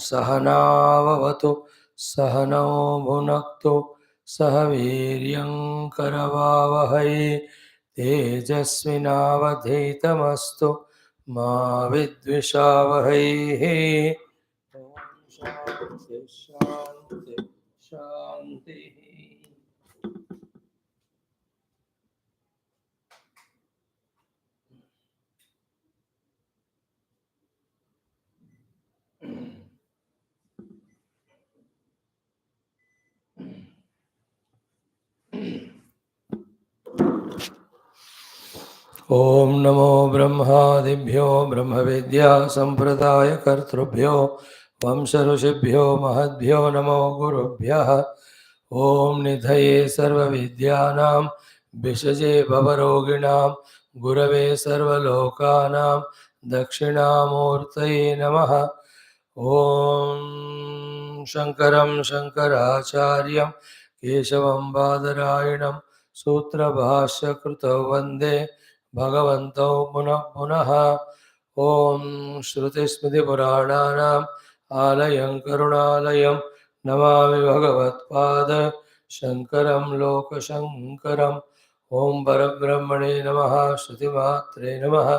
सहनाववतु सहनौ भुनक्तु सह वीर्यं करवावहै तेजस्विनावधीतमस्तु मा विद्विषावहै। शांति शांति शांति। ओम नमो ब्रह्मादिभ्यो ब्रह्मविद्या संप्रदाय कर्तृभ्यो वंश ऋषिभ्यो महद्भ्यो नमो गुरुभ्यः। ओम निधये सर्वविद्यानां विषजे भवरोगिणां गुरवे सर्वलोकानां दक्षिणामूर्तये नमः। ओम शंकरं शंकराचार्यं केशवं बादरायणं सूत्रभाष्यकृतौ वन्दे भगवन्तौ पुनः पुनः। ओम श्रुतिस्मृतिपुराणानाम् आलयं करुणालयं नमामि भगवत्पाद शंकरं लोकशंकरम्। ओम परब्रह्मणे नमः। श्रुतिमात्रे नमः।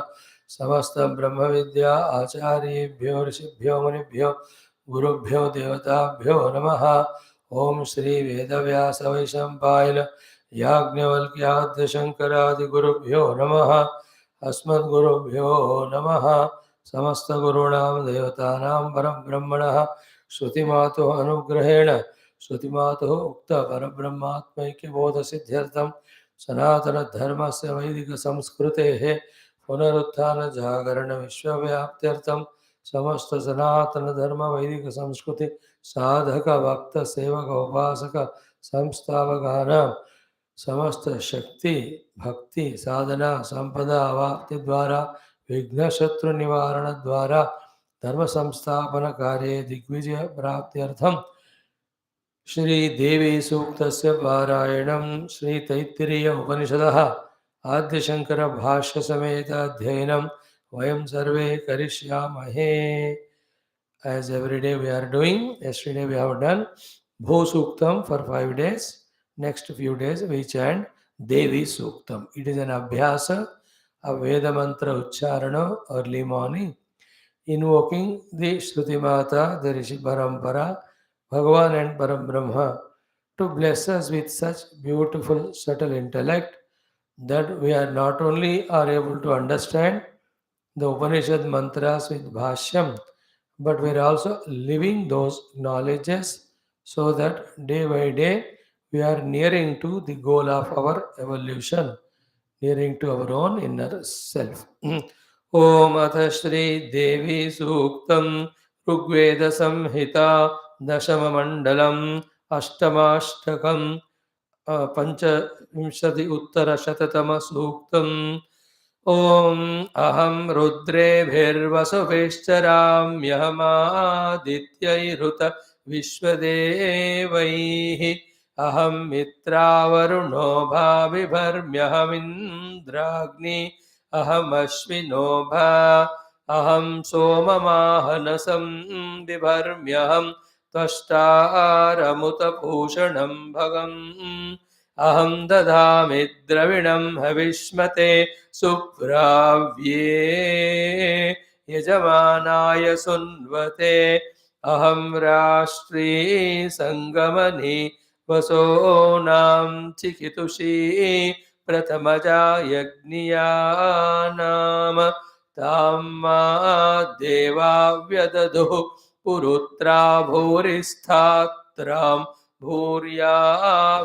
समस्त ब्रह्म विद्या आचार्येभ्यो ऋषिभ्यो मुनिभ्यो गुरुभ्यो देवताभ्यो नमः। ओम श्री वेदव्यास वैशंपायन याज्ञवल्क्याद्य शंकरादिगुरुभ्यो नमः। अस्मद्गुरुभ्यो नमः। समस्त गुरूणां देवतानां परब्रह्मणः श्रुतिमातुः अनुग्रहेण श्रुतिमातुः उक्त परब्रह्मात्मैक्यबोध सिद्ध्यर्थं सनातन धर्मस्य वैदिक संस्कृतेः पुनरुत्थान जागरण विश्वव्याप्त्यर्थं समस्त सनातन धर्म वैदिक संस्कृति साधक भक्त सेवक उपासक संस्थापकानां समस्त शक्ति भक्ति साधना संपदा वाप्ति द्वारा विघ्न शत्रु निवारण द्वारा धर्म संस्थापन कार्ये दिग्विजय प्राप्त्यर्थम श्री देवी सूक्तस्य पारायणं श्री तैत्तिरीय उपनिषदः आद्य शंकर भाष्य समेत अध्ययनं वयं सर्वे करिष्यामहे। As every day we are doing, yesterday we have done Bhu Suktam for 5 days. Next few days we chant Devi Suktam. It is an abhyasa, a Veda mantra ucharana early morning, invoking the Shruti Mata, the Rishi Parampara, Bhagavan and Parabrahma to bless us with such beautiful, subtle intellect that we are not only are able to understand the Upanishad mantras with Bhashyam, but we are also living those knowledges so that day by day we are nearing to the goal of our evolution, nearing to our own inner self. Om Atha Shri Devi Suktam Rugveda Samhita Dashama Mandalam Ashtamashtakam Panchavinshati Uttara Shatatama Suktam ओम अहम रुद्रेभिर्वसुभिश्चराम्यहमादित्यैरुत विश्वदेवैः अहम मित्रावरुणो भाविभर्म्यहमिन्द्राग्नि अहमश्विनो भा अहम सोममाहनसं बिभर्म्यहं त्वष्टारमुतपूषणं भगम् अहं दधामि द्रविणं हविष्मते सुप्राव्ये यजमानाय सुन्वते अहं राष्ट्री संगमनि वसोनां चिकितुषी प्रथमजा यज्ञियानाम तां मा देवा व्यदधुः पुरुत्रा भूरिस्थात्रां भूर्या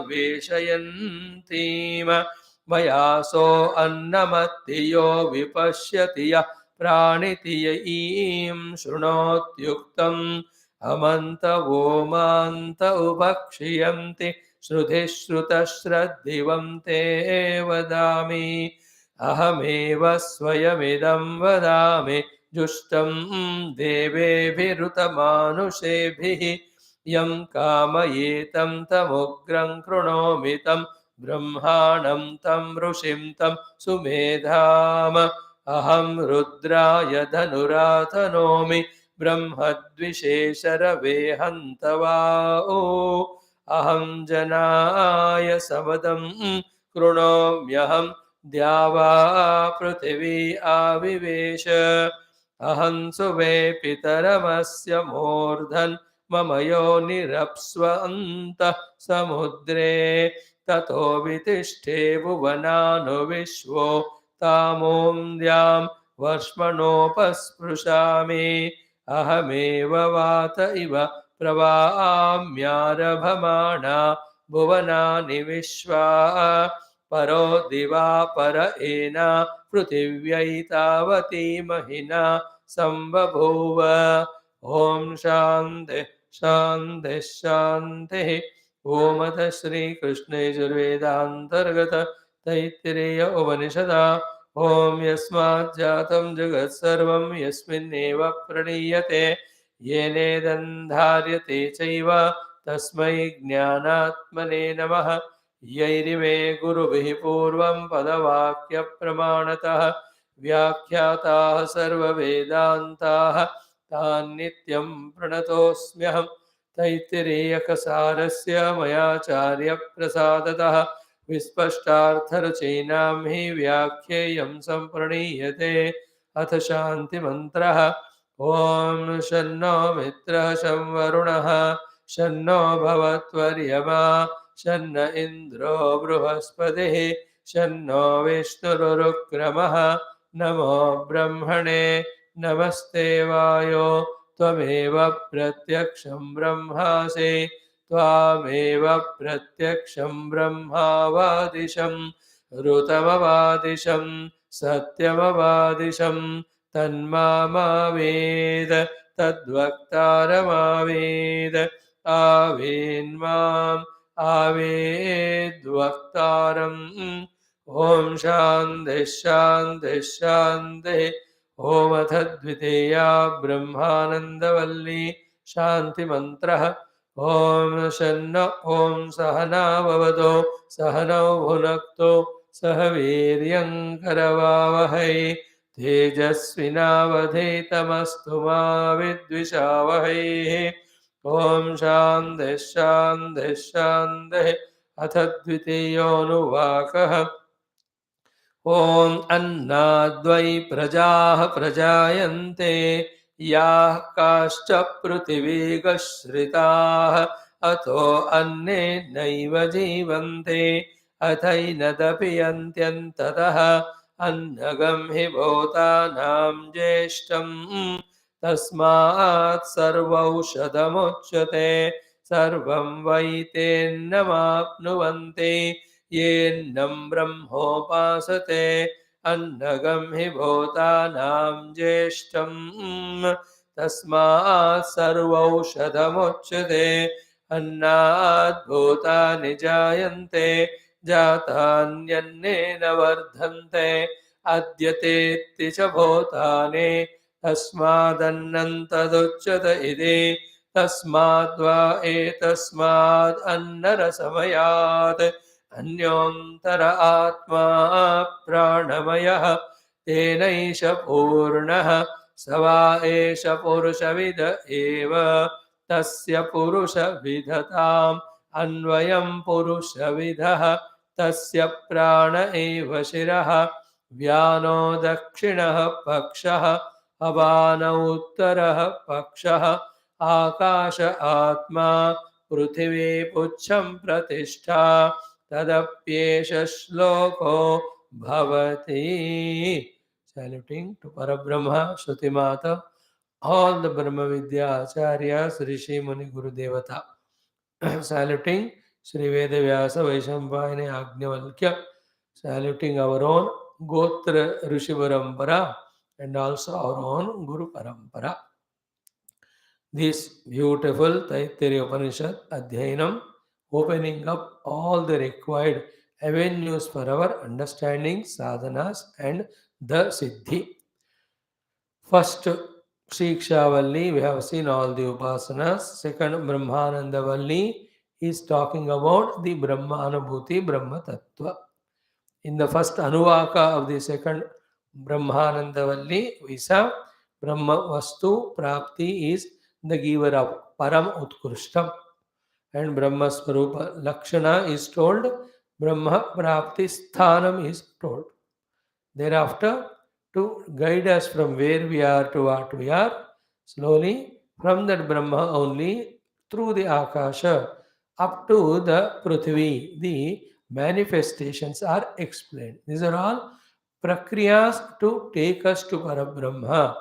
वेशयन्तीम मयासो अन्नमत्तियो विपश्यति यः प्राणिति य ईं शृणोत्युक्तम् अमन्त वोमान्त उपक्षियन्ति श्रुतिः श्रुतश्रद्धिवं ते वदामि अहमेव स्वयमिदं वदामि जुष्टं देवेभिरुतमानुषेभिः यं कामयेतं तमुग्रं कृणोमि तं ब्रह्माणं तं ऋषिं तं सुमेधाम अहं रुद्राय धनुरातनोमि ब्रह्मद्विषेशरवे हन्तवाओ अहं जनाय सबदं कृणोम्यहं द्यावा पृथिवी आविवेश अहं सुवे पितरमस्य मूर्धन् मम योनिरप्स्वन्तः समुद्रे ततो वितिष्ठे भुवनानुविश्वो तामोऽद्यां वर्ष्मणोपस्पृशामि अहमेव वात इव प्रवाम्यारभमाणा भुवनानि विश्वा परो दिवा पर एना पृथिव्यै तावती महिना संबभूव ओम शान्ति शान्ति शान्तिः ओम अथ श्रीकृष्ण यजुर्वेदान्तर्गत तैत्तिरीय उपनिषदा ओम यस्मात् जातं जगत् सर्वं यस्मिन्नेव प्रणीयते येनेदं धार्यते चैव तस्मै ज्ञानात्मने नमः यैरिमे गुरुभिः पूर्वं पदवाक्यप्रमाणतः व्याख्याताः सर्ववेदान्ताः तान् नित्यं प्रणतोऽस्म्यहं तैत्तिरीयकसारस्य मयाचार्यप्रसादतः विस्पष्टार्थरचयिनां हि व्याख्येयं सम्प्रणीयते अथ शान्तिमन्त्रः ॐ शन्नो मित्रः शं वरुणः शन्नो भवत्वर्यमा शन्न इन्द्रो बृहस्पतिः शन्नो विष्णुरुक्रमः नमो ब्रह्मणे नमस्ते वायो त्वमेव प्रत्यक्षं ब्रह्मासि त्वामेव प्रत्यक्षं ब्रह्मावादिशं ऋतमवादिशं सत्यमवादिशं तन्मामावेद तद्वक्तारमावेद आवेन्माम् आवेद्वक्तारम् ॐ शान्तिः शान्तिः शान्तिः ॐ अथ द्वितीया ब्रह्मानन्दवल्ली शान्तिमन्त्रः ॐ शन्नो ॐ सहना भवतु सहनौ भुनक्तु सह वीर्यं करवावहै तेजस्विनावधीतमस्तु मा विद्विषावहै ॐ शान्तिः शान्तिः शान्तिः अथ द्वितीयोऽनुवाकः ॐ अन्नाद्वै प्रजाः प्रजायन्ते याः काश्च पृथिवीगश्रिताः अतो अन्नेनैव जीवन्ते अथैनदपि यन्त्यन्ततः अन्नगं हि भूतानां ज्येष्ठम् तस्मात् सर्वौषधमुच्यते सर्वं वै तेन्नमाप्नुवन्ति येन्नं ब्रह्मोपासते अन्नगं हि भूतानां ज्येष्ठम् तस्मात् सर्वौषधमुच्यते अन्नात् भूतानि जायन्ते जातान्यन्नेन वर्धन्ते अद्यतेत्ति च भूतानि तस्मादन्नं तदुच्यत इति तस्माद्वा एतस्माद् अन्नरसमयात् अन्योऽन्तर आत्मा प्राणमयः तेनैष पूर्णः स वा एष पुरुषविद एव तस्य पुरुषविदताम् अन्वयं पुरुषविदः तस्य प्राण एव शिरः व्यानो दक्षिणः पक्षः अपानौ उत्तरः पक्षः आकाश आत्मा पृथिवी पुच्छं प्रतिष्ठा तदप्येष श्लोको भवति. Saluting to Parabrahma, Shruti Mata, all the Brahma Vidya Acharyas, Rishi Muni Guru Devata. Saluting Sri Veda Vyasa Vaishampayane Agnavalkya, saluting our own Gotra Rishi Parampara and also our own Guru Parampara. This beautiful Taittiriya Upanishad Adhyayanam, opening up all the required avenues for our understanding, sadhanas and the siddhi. First, Shiksha Valli, we have seen all the upasanas. Second, Brahmananda Valli is talking about the Brahma Anubhuti, Brahma Tattva. In the first Anuvaka of the second Brahmananda Valli, we saw Brahma Vastu Prapti is the giver of Param Utkrishtam, and Brahma Swarupa Lakshana is told, Brahma Prapti Sthanam is told. Thereafter, to guide us from where we are to what we are, slowly from that Brahma only through the Akasha up to the Prithvi, the manifestations are explained. These are all prakriyas to take us to Parabrahma.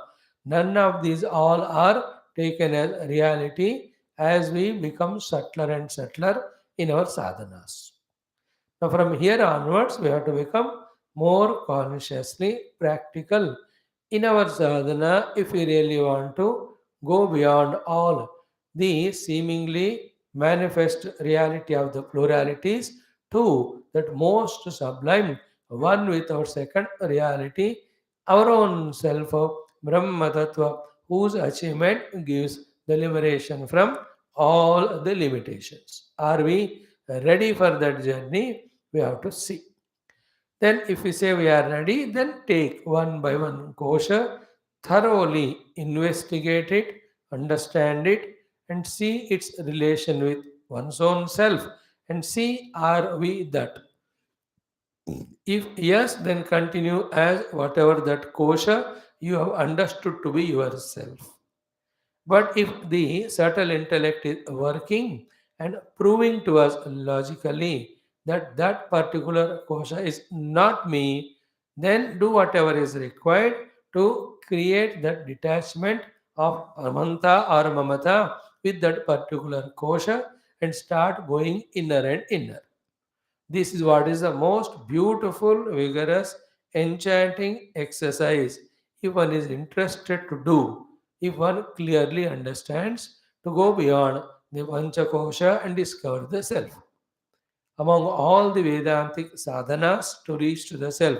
None of these all are taken as reality as we become subtler and subtler in our sadhanas. Now, from here onwards, we have to become more consciously practical in our sadhana if we really want to go beyond all the seemingly manifest reality of the pluralities to that most sublime one without second reality, our own self of Brahma Tattva, whose achievement gives the liberation from all the limitations. Are we ready for that journey? We have to see. Then, if we say we are ready, then take one by one kosha, thoroughly investigate it, understand it, and see its relation with one's own self, and see are we that. If yes, then continue as whatever that kosha you have understood to be yourself. But if the subtle intellect is working and proving to us logically that that particular kosha is not me, then do whatever is required to create that detachment of amanta or mamata with that particular kosha and start going inner and inner. This is what is the most beautiful, vigorous, enchanting exercise if one is interested to do, if one clearly understands to go beyond the Panchakosha and discover the self. Among all the Vedantic sadhanas to reach to the self,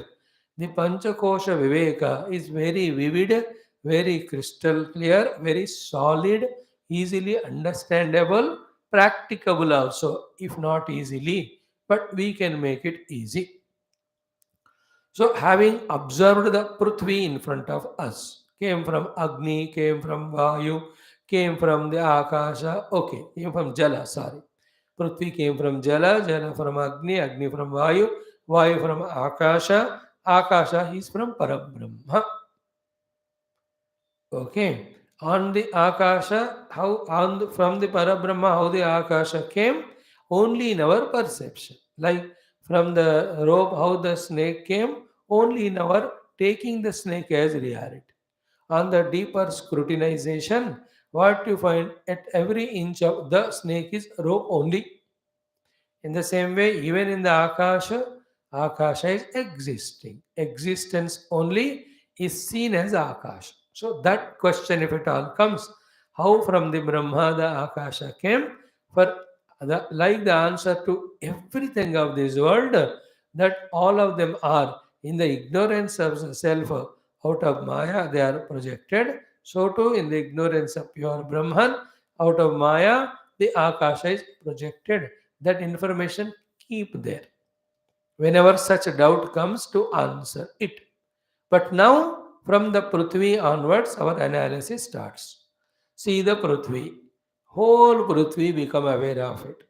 the Panchakosha Viveka is very vivid, very crystal clear, very solid, easily understandable, practicable also, if not easily, but we can make it easy. So, having observed the Prithvi in front of us, came from Agni, came from Vayu, came from the Akasha, okay, came from Jala, sorry. Prithvi came from Jala, Jala from Agni, Agni from Vayu, Vayu from Akasha, Akasha is from Parabrahma. Okay. On the Akasha, how on the, from the Parabrahma, how the Akasha came? Only in our perception. Like from the rope, how the snake came? Only in our taking the snake as reality. On the deeper scrutinization, what you find at every inch of the snake is rope only. In the same way, even in the Akasha, Akasha is existing. Existence only is seen as Akasha. So that question, if it all comes, how from the Brahma the Akasha came, for like the answer to everything of this world, that all of them are in the ignorance of the self out of Maya, they are projected. So too in the ignorance of pure Brahman, out of Maya, the Akasha is projected. That information keep there whenever such a doubt comes to answer it. But now from the Prithvi onwards our analysis starts. See the Prithvi, whole Prithvi become aware of it.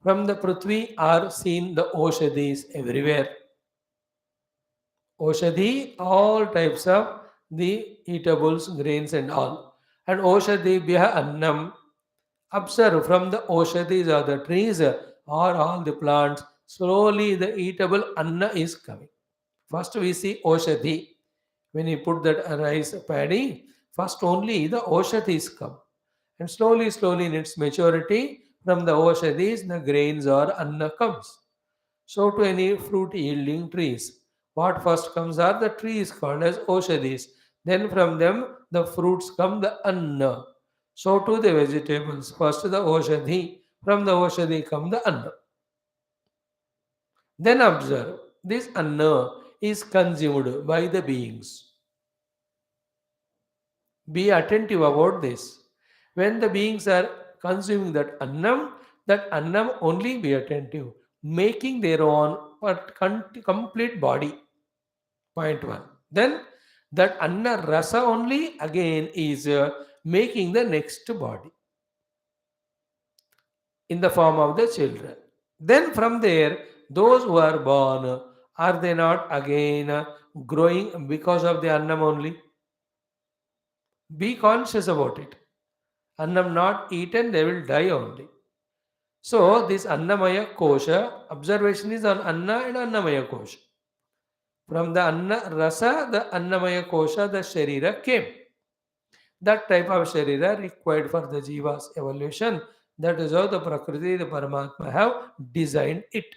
From the Prithvi are seen the Oshadis everywhere. Oshadhi, all types of the eatables, grains and all. And Oshadhi biha annam. Observe from the Oshadhis or the trees or all the plants, slowly the eatable anna is coming. First we see Oshadhi. When you put that rice paddy, first only the Oshadhis come. And slowly, slowly in its maturity, from the Oshadhis, the grains or anna comes. So to any fruit yielding trees. What first comes are the trees called as Oshadhis. Then from them the fruits come the anna. So to the vegetables. First the Oshadhi. From the Oshadhi come the anna. Then observe this anna is consumed by the beings. Be attentive about this. When the beings are consuming that annam only be attentive, making their own but complete body. Point one. Then That anna rasa only again is making the next body in the form of the children. Then from there, those who are born, are they not again growing because of the annam only? Be conscious about it. Annam not eaten, they will die only. So this Annamaya Kosha, observation is on Anna and Annamaya Kosha. From the Anna Rasa, the Annamaya Kosha, the Sharira came. That type of Sharira required for the Jiva's evolution. That is how the Prakriti, the Paramatma have designed it.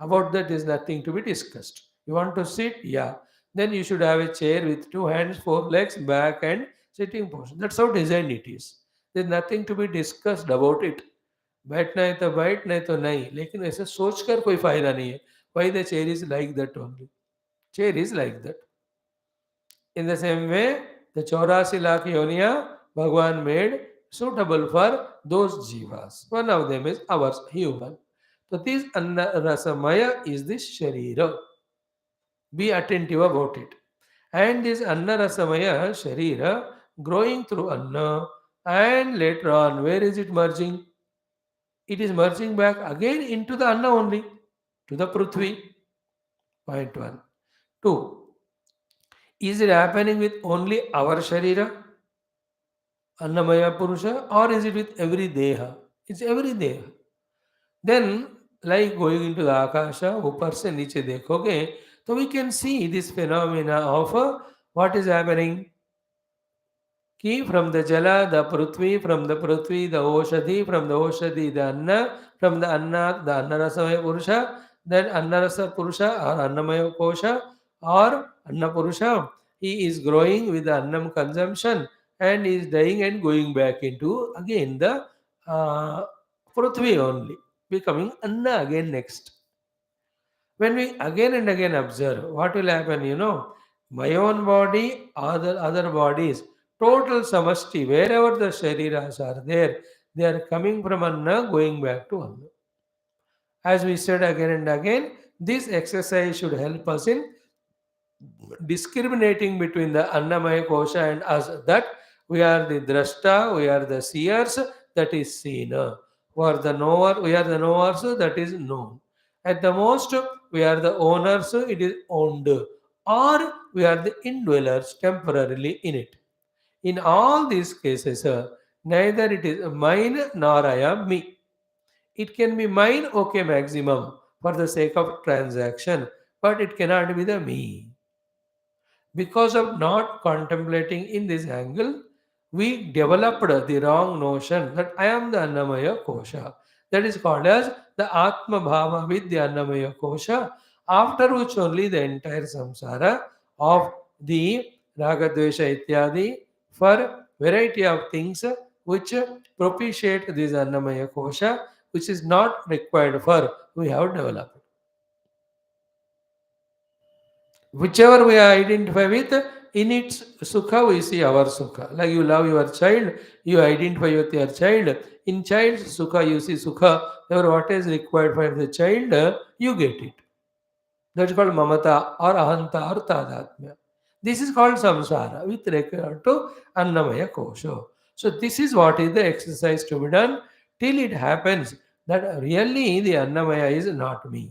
About that is nothing to be discussed. You want to sit? Yeah. Then you should have a chair with two hands, four legs, back and sitting position. That's how designed it is. There's nothing to be discussed about it. बैठना है तो बैठ नहीं तो नहीं लेकिन ऐसे सोचकर कोई फायदा नहीं है why the chair is like that only chair is like that in the same way the 84 lakh yoniya Bhagwan made suitable for those jivas one of them is ours human so this anna rasamaya is this sharira be attentive about it and this anna rasamaya sharira growing through anna and later on where is it merging it is merging back again into the Anna only, to the Prithvi. Point one. Two. Is it happening with only our Sharira, Annamaya Purusha, or is it with every Deha? It's every Deha. Then, like going into the Akasha, ऊपर से नीचे देखोगे, so we can see this phenomena of what is happening. Ki from the Jala, the Prithvi, the Oshadhi, from the Oshadhi, the Anna, from the Anna Rasamaya Purusha, then Anna Rasa Purusha or Annamaya Kosha or Anna Purusha. He is growing with the Annam consumption and is dying and going back into again the uh, Prithvi only, becoming Anna again next. When we again and again observe, what will happen, my own body, other bodies, total samasti, wherever the shariras are there, they are coming from Anna, going back to Anna. As we said again and again, this exercise should help us in discriminating between the Annamaya Kosha and us, that we are the Drashta, we are the seers, that is seen. Who are the knower, we are the knowers, that is known. At the most, we are the owners, it is owned. Or we are the indwellers temporarily in it. In all these cases, neither it is mine nor I am me. It can be mine, okay, maximum, for the sake of transaction, but it cannot be the me. Because of not contemplating in this angle, we developed the wrong notion that I am the Annamaya Kosha. That is called as the Atma Bhava with the Annamaya Kosha, after which only the entire samsara of the Ragadvesha Ityadi for variety of things which propitiate this Annamaya Kosha, which is not required for we have developed. Whichever we identify with, in its sukha we see our sukha. Like you love your child, you identify with your child. In child's sukha you see sukha. Therefore, what is required for the child, you get it. That's called mamata or ahanta or tadatmya. This is called samsara with regard to annamaya kosha. So this is what is the exercise to be done till it happens that really the annamaya is not me.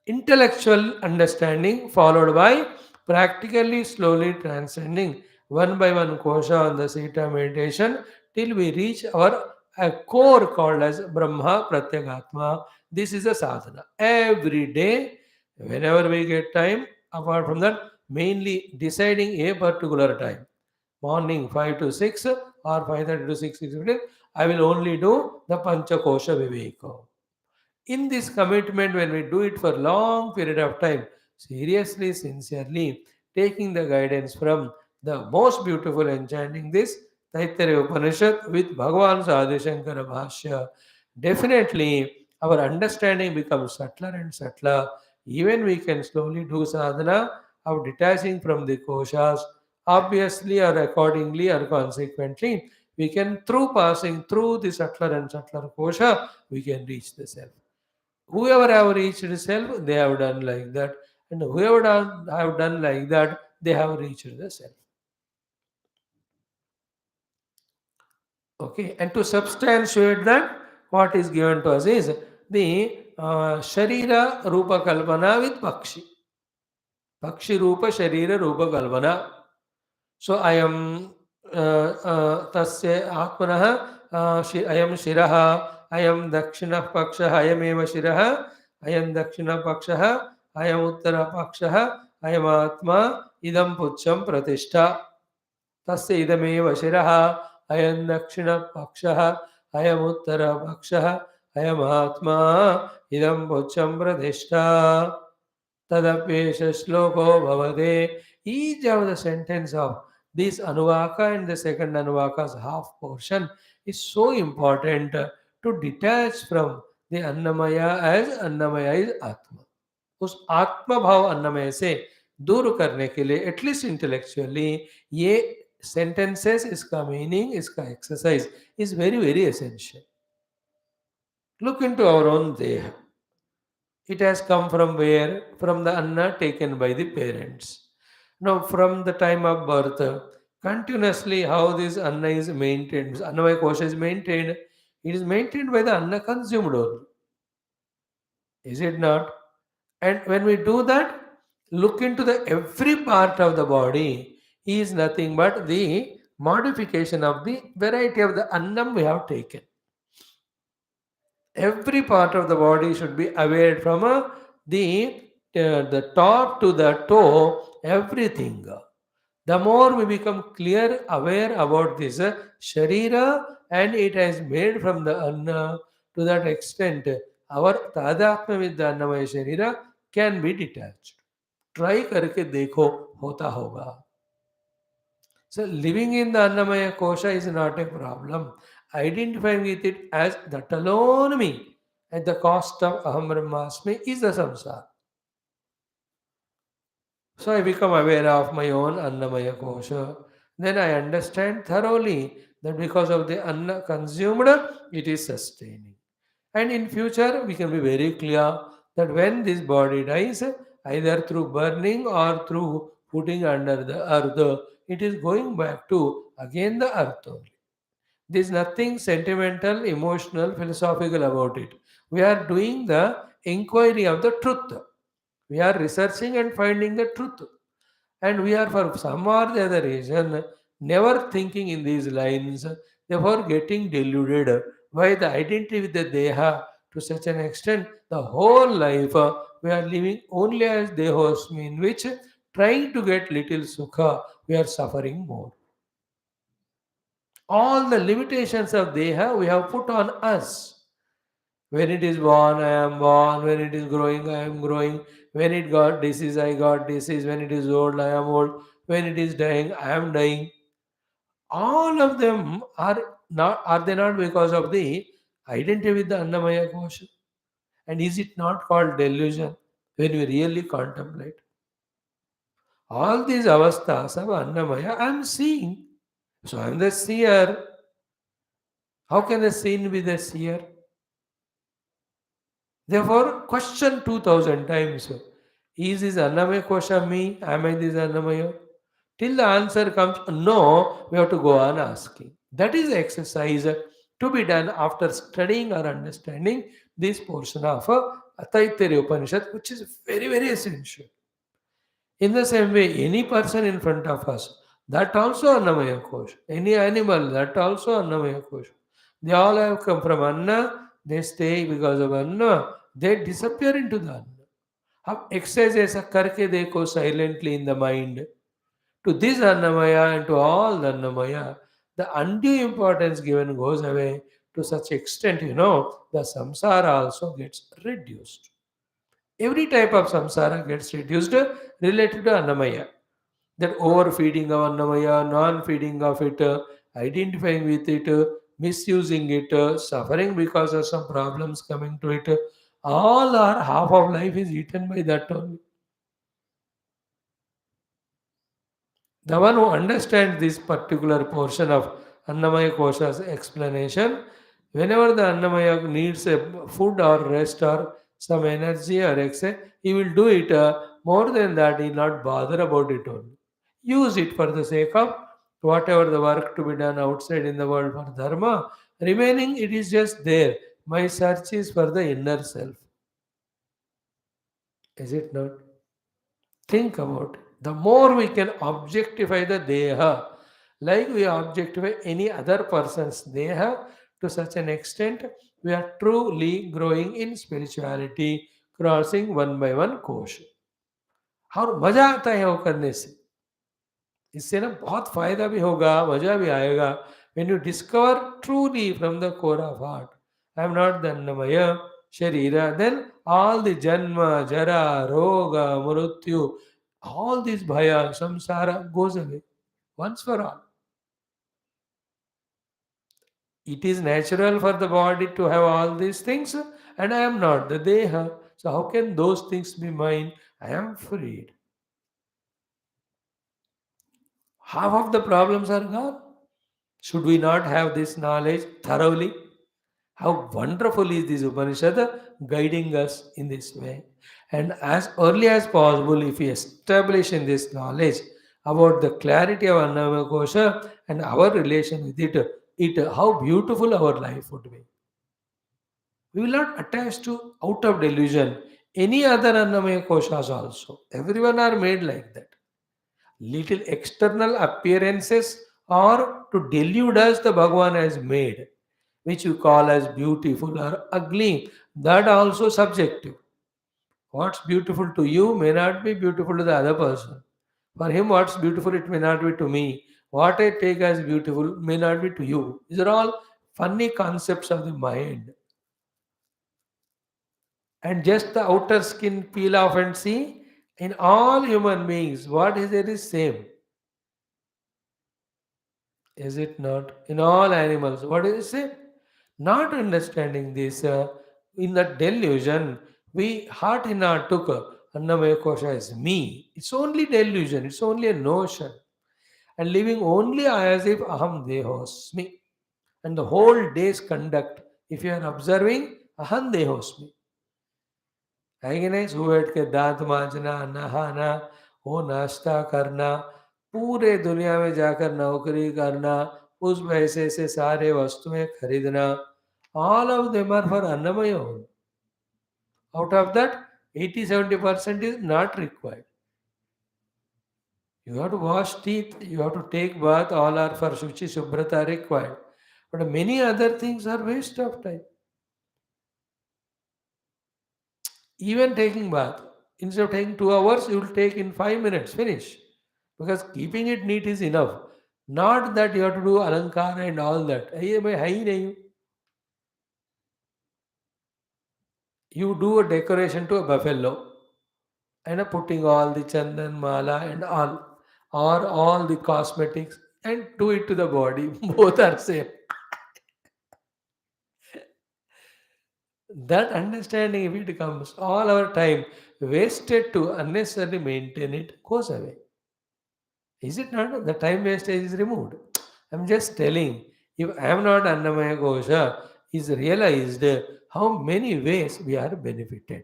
Intellectual understanding followed by practically slowly transcending one by one kosha on the Sita meditation till we reach our a core called as Brahma Pratyagatma. This is a sadhana. Every day, whenever we get time, apart from that, mainly deciding a particular time. Morning 5 to 6 or 5:30 to 6:15, I will only do the Pancha Kosha Viveka. In this commitment, when we do it for long period of time, seriously, sincerely, taking the guidance from the most beautiful enchanting this Taittiriya Upanishad with Bhagavan Adi Shankara Bhashya, definitely our understanding becomes subtler and subtler. Even we can slowly do sadhana of detaching from the koshas, obviously or accordingly or consequently, we can through passing through the subtler and subtler kosha, we can reach the self. Whoever have reached self, they have done like that. and whoever have done like that, they have reached the self. Okay, and to substantiate that, what is given to us is the Sharira Rupa Kalpana with Pakshi. Pakshi Rupa Sharira Rupa Kalpana. So I am Tasya Atmanaha, I am Shiraha, I am Dakshina Paksha, I am Eva Shiraha, I am Dakshina Paksha, I am Uttara Paksha, I am Atma, Idam Pucham Pratishtha. तस्य इदमेव शिरः अयं दक्षिणपक्षः अयमुत्तरपक्षः अयमात्मा इदं पुच्छं प्रतिष्ठा तदप्येष श्लोको भवते. Each of the sentence of this Anuvaka and the second Anuvaka's half portion is so important to detach from the Annamaya as Annamaya is Atma. उस आत्मा भाव अन्नमय से दूर करने के लिए एटलीस्ट इंटेलेक्चुअली ये sentences, इसका मीनिंग, इसका exercise is very very essential. Look into our own deha. It has come from where? From the anna taken by the parents. Now, from the time of birth, continuously how this anna is maintained, annamaya kosha is maintained, it is maintained by the anna consumed only. Is it not? And when we do that, look into the every part of the body is nothing but the modification of the variety of the annam we have taken. Every part of the body should be aware from the top to the toe, everything. The more we become clear, aware about this Sharira, and it has made from the Anna, to that extent, our Tadatma with the Annamaya Sharira can be detached. Try करके देखो होता होगा. So living in the Annamaya Kosha is not a problem. Identifying with it as that alone me at the cost of Aham Brahmasmi is the samsara. So I become aware of my own Annamaya Kosha. Then I understand thoroughly that because of the Anna consumed, it is sustaining. And in future, we can be very clear that when this body dies, either through burning or through putting under the earth, it is going back to again the earth only. There is nothing sentimental, emotional, philosophical about it. We are doing the inquiry of the truth. We are researching and finding the truth. And we are, for some or the other reason, never thinking in these lines, therefore getting deluded by the identity with the Deha to such an extent. The whole life we are living only as Dehosmi, in which trying to get little Sukha, we are suffering more. All the limitations of Deha we have put on us. When it is born, I am born. When it is growing, I am growing. When it got disease, I got disease. When it is old, I am old. When it is dying, I am dying. All of them are they not because of the identity with the Annamaya Kosha? And is it not called delusion when we really contemplate? All these avasthas of Annamaya, I am seeing. So I am the seer. How can the seen be the seer? Therefore, question 2000 times. Is this Annamaya Kosha me? Am I this Annamaya? Till the answer comes no, we have to go on asking. That is the exercise to be done after studying or understanding this portion of Taittiriya Upanishad, which is very, very essential. In the same way, any person in front of us, that also Annamaya Kosha. Any animal, that also Annamaya Kosha. They all have come from Anna, they stay because of Anna, they disappear into the Anna. अब exercise ऐसा करके देखो silently in the mind. To this Annamaya and to all the Annamaya, the undue importance given goes away to such extent, the samsara also gets reduced. Every type of samsara gets reduced related to Annamaya. That overfeeding of Annamaya, non-feeding of it, identifying with it, misusing it, suffering because of some problems coming to it, all our half of life is eaten by that only. The one who understands this particular portion of Annamaya Kosha's explanation, whenever the Annamaya needs a food or rest or some energy or exercise, he will do it More than that, he'll not bother about it only. Use it for the sake of whatever the work to be done outside in the world for dharma. Remaining, it is just there. My search is for the inner self. Is it not? Think about it. The more we can objectify the deha, like we objectify any other person's deha, to such an extent, we are truly growing in spirituality, crossing one by one कोश. और मजा आता है वो करने से. इससे ना बहुत फायदा भी होगा, मजा भी आएगा. When you discover truly from the core of heart, I am not the Annamaya Sharira, then all the Janma, Jara, Roga, Murutyu, all this Bhaya, Samsara goes away once for all. It is natural for the body to have all these things, and I am not the Deha. So how can those things be mine? I am freed. Half of the problems are gone. Should we not have this knowledge thoroughly? How wonderful is this Upanishad guiding us in this way. And as early as possible, if we establish in this knowledge about the clarity of Annamaya Kosha and our relation with it, how beautiful our life would be. We will not attach to out of delusion any other Annamaya Koshas also. Everyone are made like that. Little external appearances or to delude us the Bhagavan has made, which you call as beautiful or ugly, that also subjective. What's beautiful to you may not be beautiful to the other person. For him, what's beautiful, it may not be to me. What I take as beautiful may not be to you. These are all funny concepts of the mind. And just the outer skin peel off and see, in all human beings, what is there is same. Is it not? In all animals, what is it? Not understanding this, in the delusion, we heart in our took Annamaya Kosha as me. It's only delusion, it's only a notion. And living only as if Aham Dehosmi. And the whole day's conduct, if you are observing, Aham Dehosmi. है कि नहीं? सुबह उठ के दांत मांजना, नहाना, वो नाश्ता करना, पूरे दुनिया में जाकर नौकरी करना, उस पैसे से सारे वस्तुएं खरीदना, all of them are for Annamaya only. Out of that, 80-70% is not required. You have to wash teeth, you have to take bath, all are for Shuchi Subhrata required. But many other things are waste of time. Even taking bath, instead of taking 2 hours, you will take in 5 minutes, finish. Because keeping it neat is enough. Not that you have to do alankara and all that. ये मैं है ही नहीं हूँ. You do a decoration to a buffalo and putting all the chandan, mala and all, or all the cosmetics and do it to the body. Both are same. That understanding, if it comes, all our time wasted to unnecessarily maintain it goes away. Is it not? The time wastage is removed. I'm just telling, if I am not Annamaya Kosha, is realized how many ways we are benefited.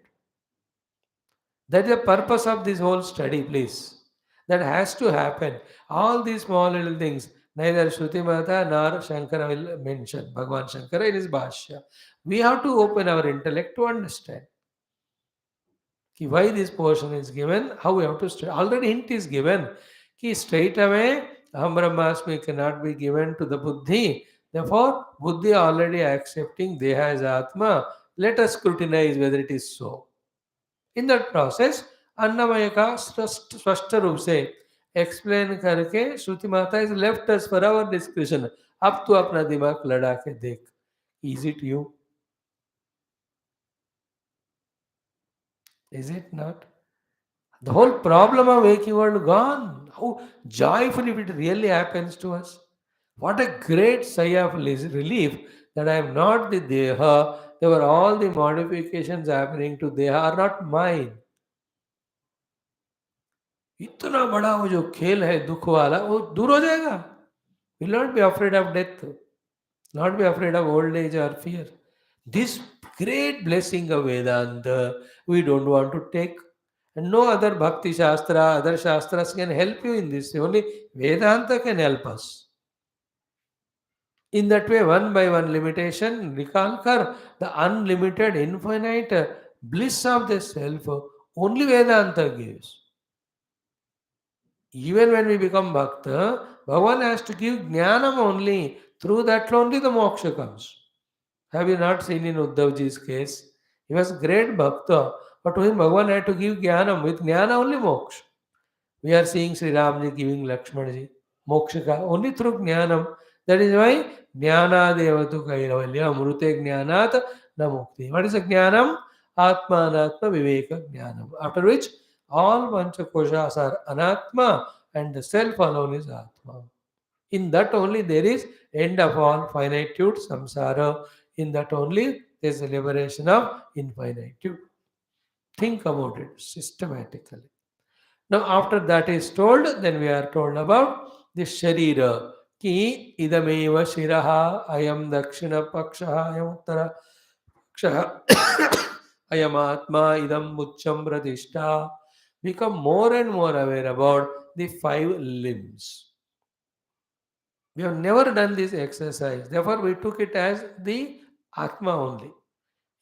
That is the purpose of this whole study, please. That has to happen. All these small little things, neither Shruti Mata nor Shankara will mention, Bhagavan Shankara in his Bhashya. We have to open our intellect to understand why this portion is given, how we have to study. Already hint is given. Straight away, Aham Brahmasmi cannot be given to the Buddhi. Therefore, Buddhi already accepting Deha as Atma. Let us scrutinize whether it is so. In that process, अन्नमय का स्पष्ट रूप से explain करके श्रुति माता is left us for our discussion. अब तू अपना दिमाग लड़ा के देख. Is it you? Is it not? The whole problem of waking world gone. How joyfully it really happens to us. What a great sigh of relief that I am not the Deha. There were all the modifications happening to Deha are not mine. इतना बड़ा वो जो खेल है दुख वाला वो दूर हो जाएगा. Will not be afraid of death, not be afraid of old age or fear. This great blessing of Vedanta we don't want to take. And no other Bhakti Shastra, other Shastras can help you in this. Only Vedanta can help us. In that way, one by one limitation, we conquer the unlimited, infinite bliss of the self. Only Vedanta gives. Even when we become Bhakta, Bhagavan has to give Jnanam only. Through that only the moksha comes. Have you not seen in Uddhavji's case? He was great Bhakta, but to him Bhagavan had to give Jnanam. With Jnana only moksha. We are seeing Sri Ramji giving Lakshmanaji mokshika only through Jnanam. That is why Jnana Devatu Kailavalya Mrute Jnanat Namukti. What is a Jnanam? Atma Anatma Viveka Jnanam. After which all Panchakoshas are Anatma and the self alone is Atma. In that only there is end of all finitude, samsara. In that only there is a liberation of infinitude. Think about it systematically. Now, after that is told, then we are told about the Sharira. Ki idameva shiraha ayam dakshina pakshaha ayam uttara pakshaha ayam atma idam mucham pradishta. Become more and more aware about the five limbs. We have never done this exercise. Therefore, we took it as the Atma only.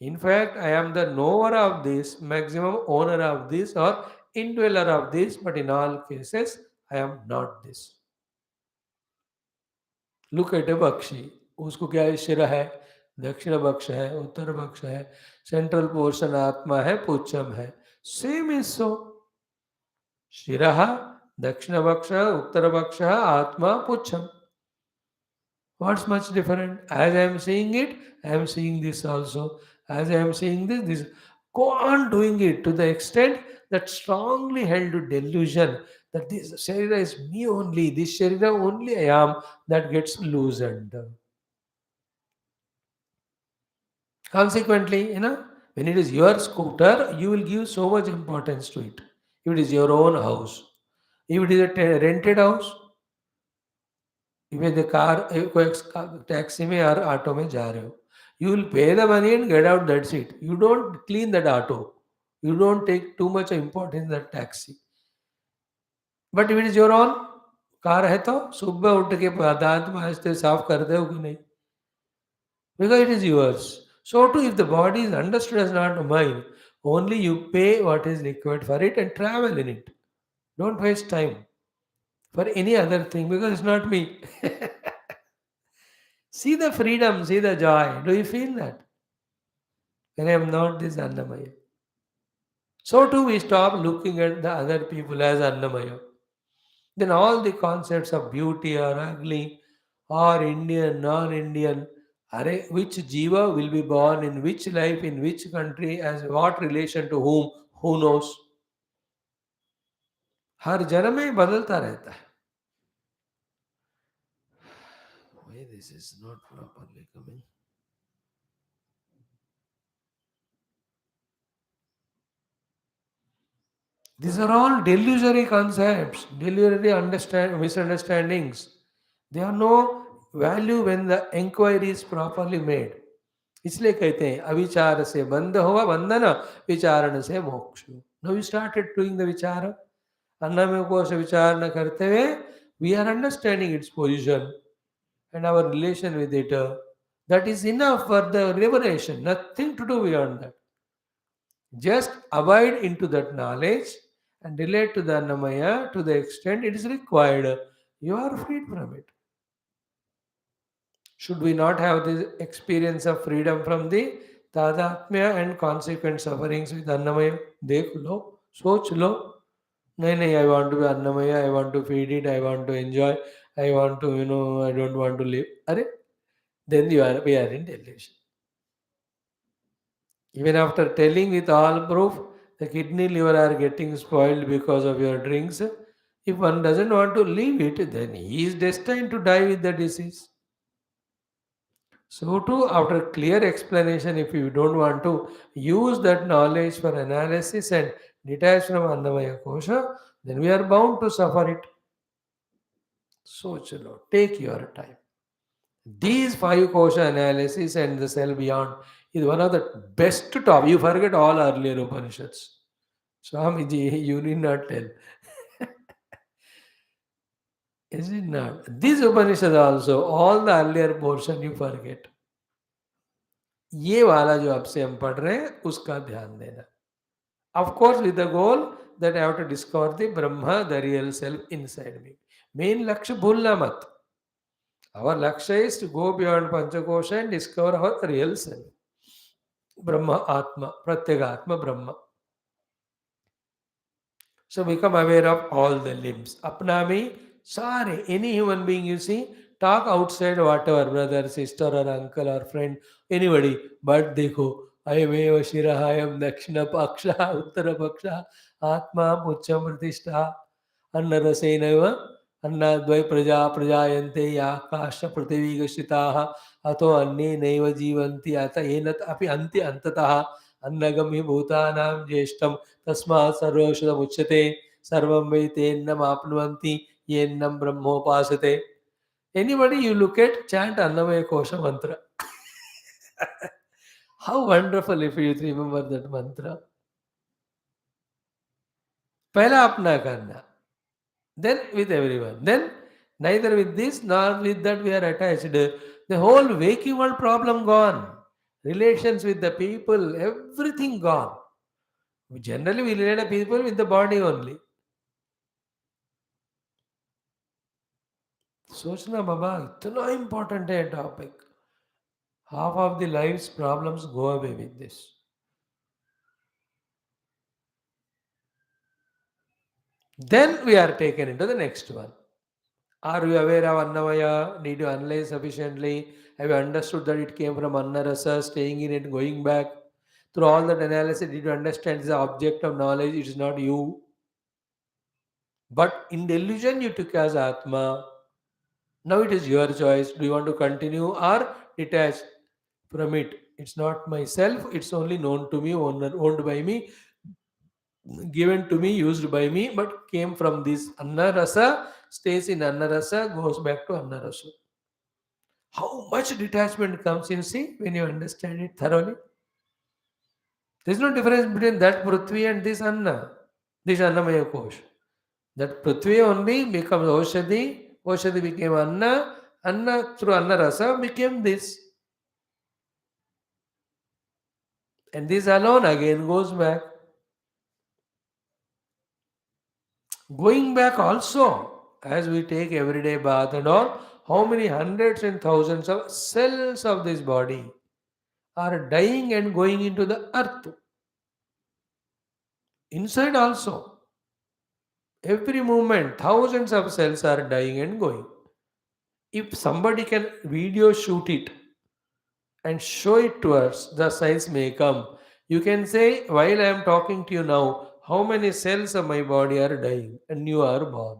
In fact, I am the knower of this, maximum owner of this, or indweller of this, but in all cases, I am not this. Look at a Bakshi. उसको क्या है शिरा है दक्षिण पक्ष है उत्तर पक्ष है सेंट्रल पोर्शन आत्मा है पुच्छम है सेम इज सो शिरा दक्षिण पक्ष उत्तर पक्ष आत्मा पुच्छम. What's much different? As I am seeing it, I am seeing this also. As I am seeing this, this. Go on doing it to the extent that strongly held to delusion that this Sharira is me only, this Sharira only I am, that gets loosened. Consequently, when it is your scooter, you will give so much importance to it. If it is your own house, if it is a rented house, even the car कोई taxi में और auto में जा रहे हो you will pay the money and get out, that's it. You don't clean that auto, you don't take too much importance in that taxi. But if it is your own car है तो सुबह उठ के दांत मांजते साफ करते हो कि नहीं, because it is yours. So too, if the body is understood as not mine, only you pay what is required for it and travel in it. Don't waste time for any other thing because it's not me. See the freedom, see the joy. Do you feel that? When I am not this Annamaya. So too we stop looking at the other people as Annamaya. Then all the concepts of beauty or ugly or Indian, non-Indian, which jiva will be born in which life, in which country, as what relation to whom, who knows? हर जन्म में बदलता रहता है. Why this is not properly coming? These are all delusory concepts, delusory misunderstandings. They have no value when the inquiry is properly made. इसलिए कहते हैं अविचार से बंध हुआ बंधन विचारण से मोक्ष. Now we started doing the vichara. अन्नमय कोश विचार न करते हुए we are understanding its position and our relation with it. That is enough for the liberation. Nothing to do beyond that. Just abide into that knowledge and relate to the Annamaya to the extent it is required. You are freed from it. Should we not have this experience of freedom from the Tadatmya and consequent sufferings with Annamaya? Dekh lo, soch lo. No, I want to be Annamaya, I want to feed it, I want to enjoy, I want to, I don't want to live. Then we are in delusion. Even after telling with all proof, the kidney liver are getting spoiled because of your drinks. If one doesn't want to leave it, then he is destined to die with the disease. So too, after clear explanation, if you don't want to use that knowledge for analysis and detach from Annamaya Kosha, then we are bound to suffer it. So chalo, take your time. These five kosha analysis and the cell beyond is one of the best top. You forget all earlier Upanishads. Swamiji, you need not tell. Is it not? This Upanishad also, all the earlier portion you forget. ये वाला जो आपसे हम पढ़ रहे हैं उसका ध्यान देना. Of course, with the goal that I have to discover the Brahma, the real self inside me. Main lakshya bhulna mat. Our lakshya is to go beyond Panchakosha and discover our real self. Brahma Atma, Pratyega Atma Brahma. So become aware of all the limbs. Apna mein, sare, any human being you see, talk outside whatever, brother, sister, or uncle, or friend, anybody. But dekho, I am eva shiraha, I am dakshina paksha, uttara paksha, atma, pucham pratishtha, annarasenaiva, अन्नाद्वै प्रजा प्रजायन्ते या काश्च पृथिवीगश्रिताः अतो अन्ये नैव जीवन्ति अत एनत् अपि अन्ति अन्ततः अन्नगं हि भूतानां ज्येष्ठं तस्मात् सर्वौषधमुच्यते सर्वं वै तेन्नमाप्नुवन्ति येन्नं ब्रह्मोपासते. Anybody you look at, chant Annamaya Kosha mantra. How wonderful if you remember that mantra. पहला अपना करना. Then with everyone. Then neither with this nor with that we are attached. The whole waking world problem gone. Relations with the people, everything gone. Generally, we relate to people with the body only. सोचना बाबा इतना important है topic. Half of the life's problems go away with this. Then we are taken into the next one. Are you aware of Annamaya? Did you analyze sufficiently? Have you understood that it came from Annarasa, staying in it, going back? Through all that analysis, did you understand the object of knowledge? It is not you. But in delusion, you took as Atma. Now it is your choice. Do you want to continue or detach from it? It's not myself. It's only known to me, owned by me, given to me, used by me, but came from this Annarasa, stays in Annarasa, goes back to Annarasa. How much detachment comes, you see, when you understand it thoroughly? There's no difference between that Prithvi and this Anna, this Annamaya Kosh. That Prithvi only becomes Oshadi, Oshadi became Anna, Anna through Anna Rasa became this. And this alone again goes back. Going back also, as we take everyday bath and all, how many hundreds and thousands of cells of this body are dying and going into the earth. Inside also, every moment, thousands of cells are dying and going. If somebody can video shoot it and show it to us, the science may come. You can say, while I am talking to you now, how many cells of my body are dying and you are born.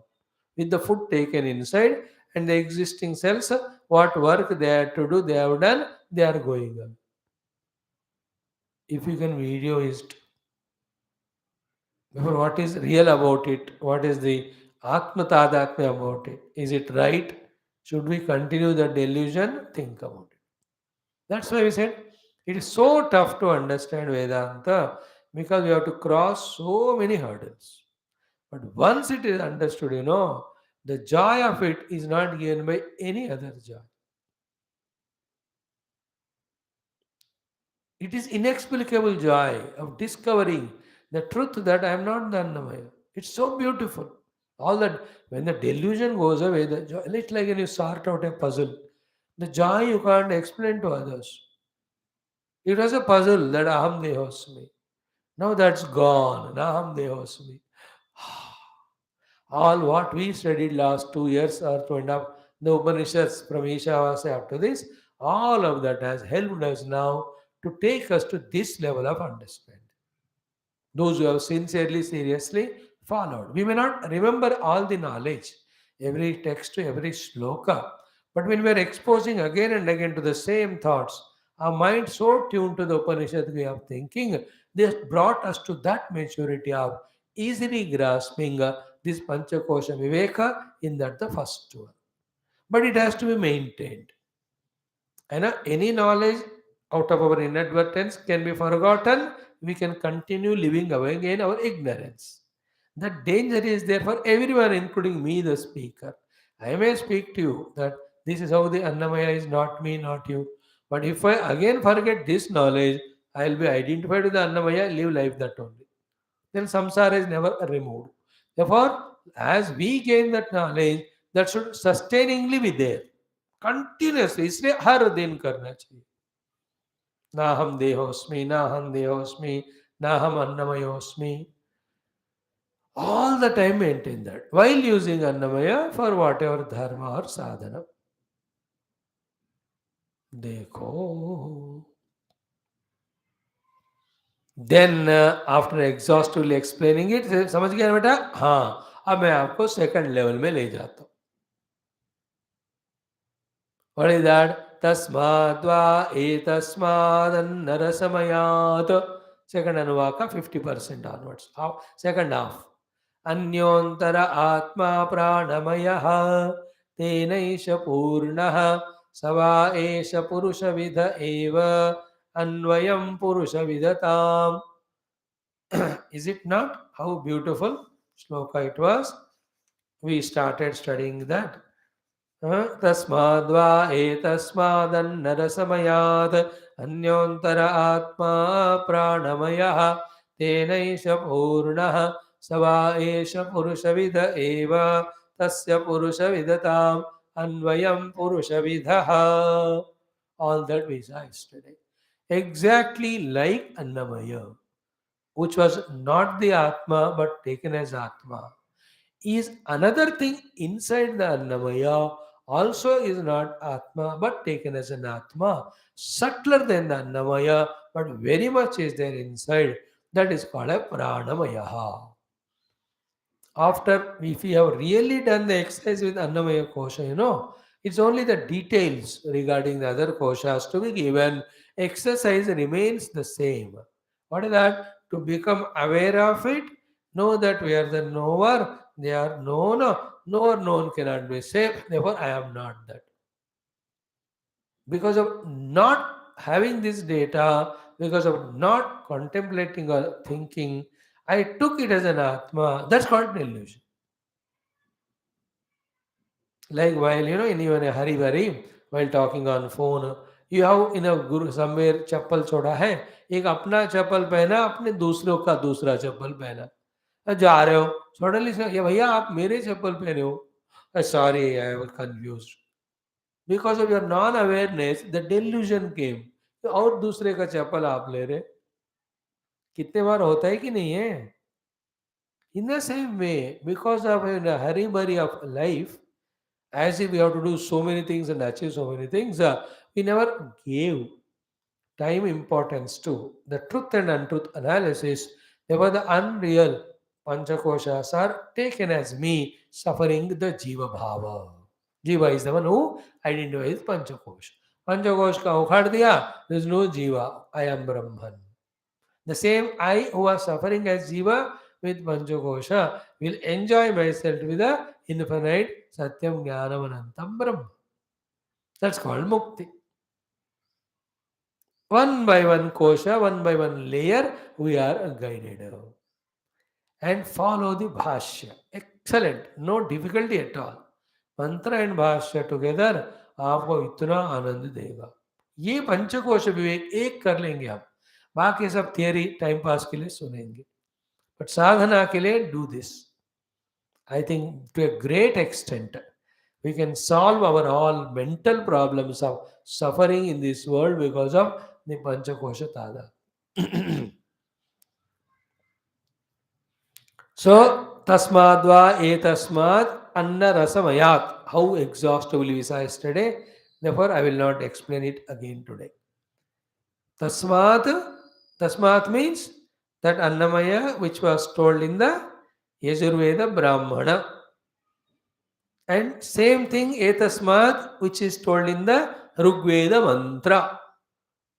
With the food taken inside and the existing cells, what work they had to do, they have done, they are going on. If you can video it, therefore, what is real about it? What is the Atma Tadatmya about it? Is it right? Should we continue the delusion? Think about it. That's why we said it is so tough to understand Vedanta because we have to cross so many hurdles. But once it is understood, the joy of it is not given by any other joy. It is inexplicable joy of discovering the truth that I am not the Annamaya. It's so beautiful. All that when the delusion goes away, the joy, it's like when you sort out a puzzle. The joy you can't explain to others. It was a puzzle that Aham Dehosmi. Now that's gone. Aham Dehosmi. All what we studied last 2 years or 2.5, the Upanishads from Ishavasya up to this, all of that has helped us now to take us to this level of understanding. Those who have sincerely, seriously followed. We may not remember all the knowledge, every text, every shloka, but when we are exposing again and again to the same thoughts, our mind so tuned to the Upanishad way of thinking, this brought us to that maturity of easily grasping this Panchakosha Viveka in that the first one. But it has to be maintained. And any knowledge out of our inadvertence can be forgotten, we can continue living away in our ignorance. The danger is there for everyone, including me, the speaker. I may speak to you that this is how the Annamaya is, not me, not you. But if I again forget this knowledge, I will be identified with the Annamaya, live life that only. Then samsara is never removed. Therefore, as we gain that knowledge, that should sustainingly be there. Continuously. इसलिए हर दिन करना चाहिए. ना हम देहोस्मि, ना हम देहोस्मि, ना हम अन्नमयोस्मि. All the time maintain that. While using Annamaya for whatever dharma or sadhana. देखो. Then after exhaustively explaining it, समझ गया बेटा? हाँ, अब मैं आपको सेकंड लेवल में ले जाता हूँ. What is that? Tasmadva etasmadannarasamayat. Second anuvaka 50% onwards. Second half. Anyontara atma pranamayaha tenaisha purnaha sava esha purusha vidha eva anvayam purusha vidatam. Is it not? How beautiful shloka it was. We started studying that. तस्माद्वा एतस्मादन्नरसमयात् अन्योन्तर आत्मा प्राणमयः तेनैष पूर्णः स वा एष पुरुषविद एव तस्य पुरुषविदताम् अन्वयं पुरुषविदः. All that we saw yesterday. Exactly like Annamaya, which was not the Atma but taken as Atma, is another thing inside the Annamaya, also is not Atma but taken as an Atma, subtler than the Annamaya but very much is there inside. That is called a Pranamaya. After, if we have really done the exercise with Annamaya Kosha, it's only the details regarding the other koshas to be given. Exercise remains the same. What is that? To become aware of it, know that we are the knower, they are known, knower known cannot be saved, therefore I am not that. Because of not having this data, because of not contemplating or thinking, I took it as an Atma. That's called an illusion. Like while in even a hurry while talking on phone, you have in a guru somewhere चप्पल छोड़ा है, एक अपना चप्पल पहना, अपने दूसरों का दूसरा चप्पल पहना, जा रहे हो सडनली से ये भैया आप मेरे चप्पल पहने हो, sorry I was confused. Because of your non awareness the delusion came. और दूसरे का चप्पल आप ले रहे. कितने बार होता है कि नहीं है? In the same way, because of a hurry burry of life, as if we have to do so many things and achieve so many things, we never gave time importance to the truth and untruth analysis. Therefore, the unreal panchakoshas are taken as me suffering the jiva bhava. Jiva is the one who identifies panchakosha. Panchakosh ka ukhad diya, there is no jiva. I am Brahman. The same I who was suffering as jiva with panchakosha will enjoy myself with the infinite Satyam Jnanam Anantam Brahma. That's called Mukti. One by one kosha, one by one layer, we are guided. And follow the Bhashya. Excellent. No difficulty at all. Mantra and Bhashya together, आपको इतना आनंद देगा. ये पंचकोश विवेक एक कर लेंगे आप, बाकी सब थियरी टाइम पास के लिए सुनेंगे, बट साधना के लिए do this. I think to a great extent, we can solve our all mental problems of suffering in this world because of the Panchakosha Tada. So, Tasmadva etasmad anna rasamayat. How exhaustively we saw yesterday. Therefore, I will not explain it again today. Tasmat, tasmat means that Annamaya which was told in the Yajurveda Brahmana. And same thing etasmat which is told in the Rigveda mantra.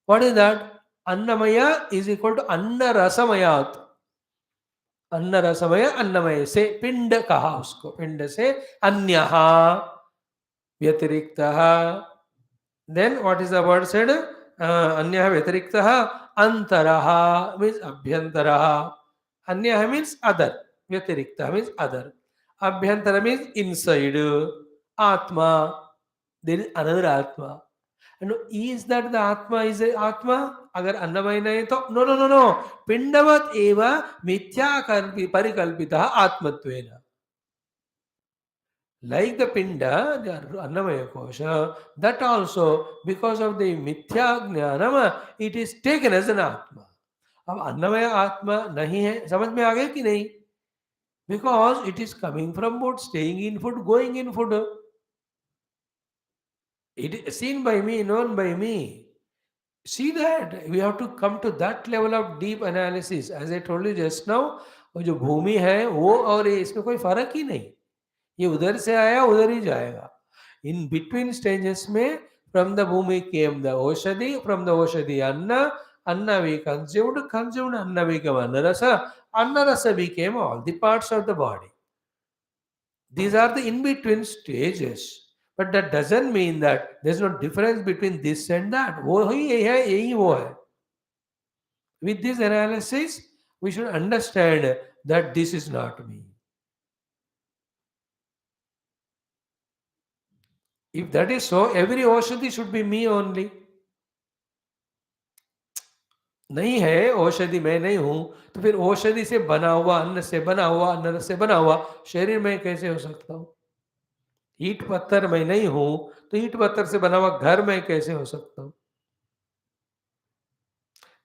What is that? Annamaya is equal to Anna Rasamayat. Anna Rasamaya Annamaya से पिंड कहा उसको, पिंड से अन्यहा व्यतिरिक्तः. Then what is the word said? Anyah Vyatiriktah, Antaraha means Abhyantaraha. Anyah means other. Vyatiriktah means other. Abhyantara means inside. Atma, there is another Atma. And is that the Atma is a Atma? अगर अन्नमय नहीं तो no no no no पिंडवत एव मिथ्या परिकल्पितः आत्मत्वेन. Like the pinda, the Annamaya Kosha, that also, because of the Mithya Jnanam, it is taken as an Atma. अब अन्नमय आत्मा नहीं है, समझ में आ गया कि नहीं? Because it is coming from food, staying in food, going in food. It is seen by me, known by me. See that we have to come to that level of deep analysis. As I told you just now, वो जो भूमि है वो और ये इसमें कोई फर्क ही नहीं. ये उधर से आया उधर ही जाएगा. इन बिटवीन स्टेजेस में from the bhumi came the aushadhi, from the aushadhi anna we consumed अन्न became अन्न रस became all the parts of the body. These are the in between stages, but that doesn't mean that there's no difference between this and that. वो ही ये है यही वो है. With this analysis we should understand that this is not me. If that is so, every औषधि should be me only. नहीं है औषधि मैं नहीं हूं तो फिर औषधि से बना हुआ अन्न से बना हुआ अन्न से बना हुआ शरीर में कैसे हो सकता हूं? ईंट पत्थर मैं नहीं हूं तो ईंट पत्थर से बना हुआ घर में कैसे हो सकता हूं?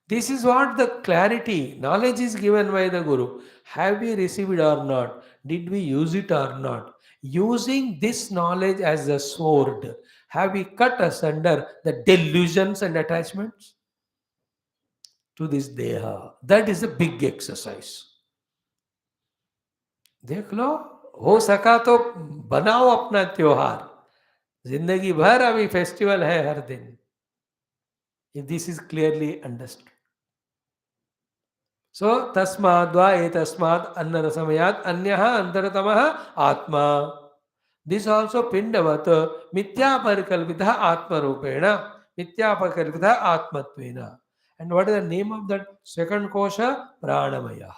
This is what the clarity, knowledge is given by the Guru. Have we received or not? Did we use it or not? Using this knowledge as a sword, have we cut asunder the delusions and attachments to this deha? That is a big exercise. देख लो, हो सका तो बनाओ अपना त्योहार. जिंदगी भर अभी फेस्टिवल है हर दिन. This is clearly understood. So tasmadva etasmad annarasamayat anyah antaratamaha atma. This also pindavat mithya parikalpitah atma rupena. Mithya parikalpitah atmatvena. And what is the name of that second kosha? Pranamaya.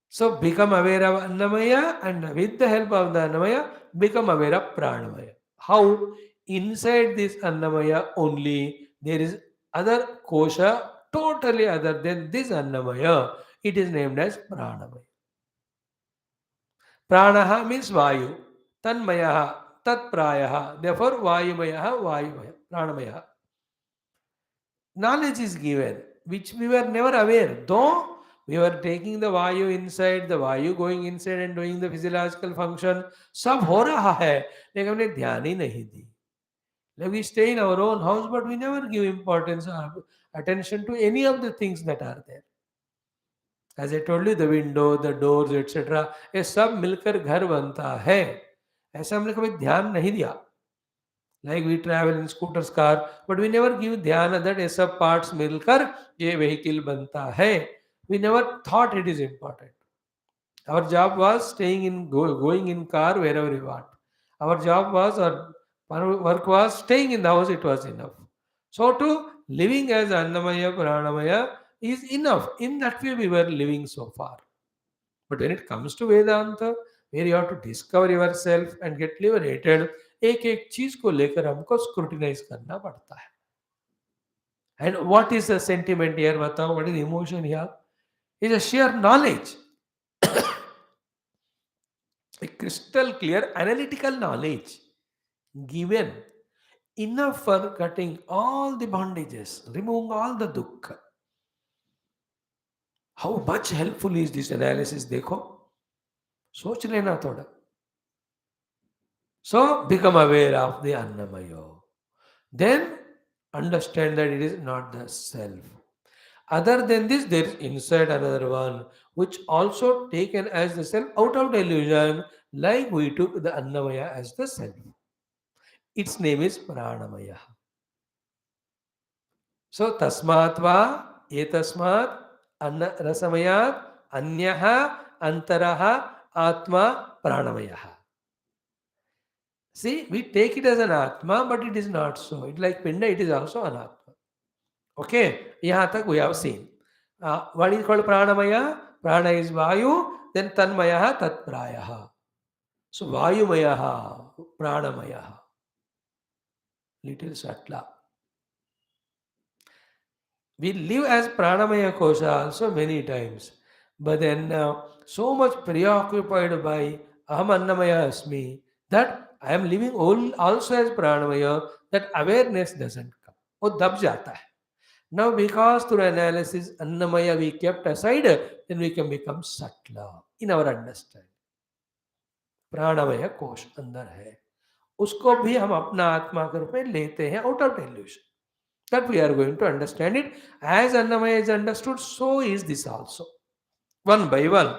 So become aware of Annamaya and with the help of the Annamaya become aware of Pranamaya. How? Inside this Annamaya only there is other kosha totally other than this Annamaya. It is named as Pranamaya. Pranaha means Vayu. Tanmayaha, Tat Prayaha. Therefore Vayumayaha, Vayumaya, Pranamaya. Knowledge is given, which we were never aware. Though we were taking the Vayu inside, the Vayu going inside and doing the physiological function, सब हो रहा है, लेकिन हमने ध्यान ही नहीं दी. Like we stay in our own house, but we never give importance or attention to any of the things that are there. As I told you, the window, the doors, etc. ये सब मिलकर घर बनता है. ऐसा हमने कभी ध्यान नहीं दिया. Like we travel in scooters car, but we never give ध्यान that ये सब parts मिलकर ये vehicle बनता है. We never thought it is important. Our job was staying in going in car wherever we want. Our job was our work was staying in the house. It was enough. So to living as Annamaya Pranamaya is enough. In that way we were living so far. But when it comes to Vedanta, where you have to discover yourself and get liberated, एक एक चीज को लेकर हमको scrutinise करना पड़ता है. And what is the sentiment here? बताओ, what is the emotion here? It's a sheer knowledge. A crystal clear analytical knowledge given enough for cutting all the bondages, removing all the dukkha. How much helpful is this analysis? देखो, सोच लेना थोड़ा. So become aware of the Annamaya. Then understand that it is not the self. Other than this, there is inside another one, which also taken as the self out of delusion, like we took the Annamaya as the self. Its name is Pranamaya. So tasmatva etasmat anna rasamayat anyaha antaraha atma pranamaya. See, we take it as an Atma, but it is not so. It's like Pinda, it is also an Atma. Okay, यहाँ तक we have seen. What is called Pranamaya? Prana is Vayu, then Tanmaya, Tatpraya. So Vayumaya, Pranamaya. Little subtler. We live as Pranamaya Kosha also many times. But then so much preoccupied by Aham Annamaya Asmi that I am living also as Pranamaya, that awareness doesn't come. वो दब जाता है. Now because through analysis Annamaya we kept aside, then we can become subtler in our understanding. प्राणमय कोश अंदर है, उसको भी हम अपना आत्मा के रूप में लेते हैं out of delusion. That we are going to understand it. As Annamaya is understood, so is this also. One by one.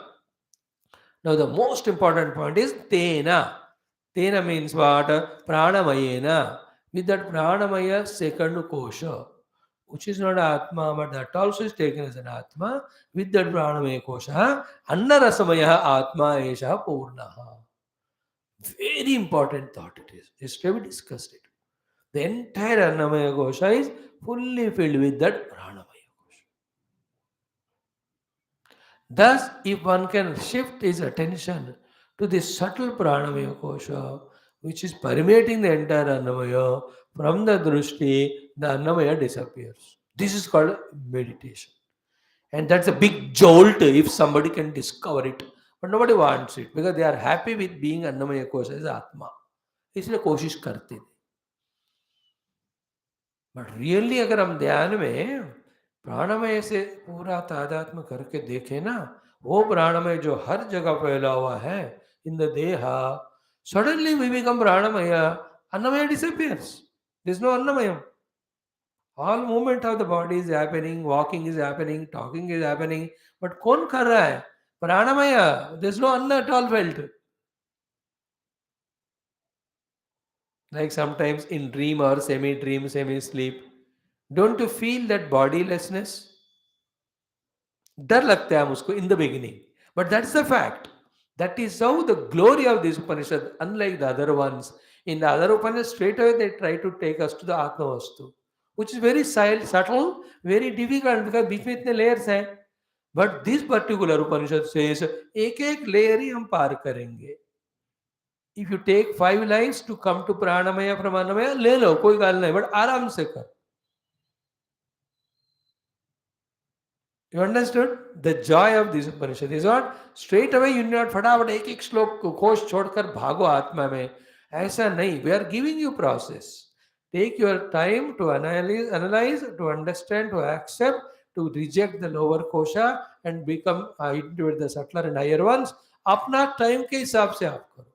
Now the most important point is Tena. Tena means what? Pranamayena. With that Pranamaya second kosha, which is not Atma, but that also is taken as an Atma. With that Pranamaya kosha, Annarasamaya Atma Esha Purnaha. Very important thought it is. Yesterday we discussed it. The entire Annamaya kosha is fully filled with that Pranamaya kosha. Thus, if one can shift his attention to this subtle Pranamaya kosha, which is permeating the entire Annamaya, from the Drushti, the Annamaya disappears. This is called meditation. And that's a big jolt if somebody can discover it. But nobody wants it because they are happy with being Annamaya kosha as Atma. इसलिए कोशिश करते थे. But really अगर हम ध्यान में प्राणमय से पूरा तादात्म्य करके देखें ना, वो प्राणमय जो हर जगह फैला हुआ है इन द देहा, सडनली वी बिकम प्राणमय, अन्नमय disappears. There is no अन्नमय. All movement of the body is happening, walking is happening, talking is happening, but कौन कर रहा है? प्राणमय. There is no anna at all felt. Like sometimes in dream or semi-dream, semi-sleep, don't you feel that bodilessness? डर लगता है हम उसको in the beginning, but that's the fact. That is how the glory of this Upanishad, unlike the other ones. In the other Upanishad, straight away they try to take us to the Atma Vastu, which is very subtle, very difficult because बीच में इतने layers हैं. But this particular Upanishad says, एक एक layer ही हम पार करेंगे. If you take 5 lives to come to Pranamaya from Annamaya, ले लो, कोई गाल नहीं, but आराम से कर. You understood? The joy of this Upanishad is what? Straight away you not फटाफट एक एक श्लोक कोश छोड़कर भागो आत्मा में. ऐसा नहीं. We are giving you process. Take your time to analyze, to understand, to accept, to reject the lower kosha and become into the subtler and higher ones. अपना टाइम के हिसाब से आप करो.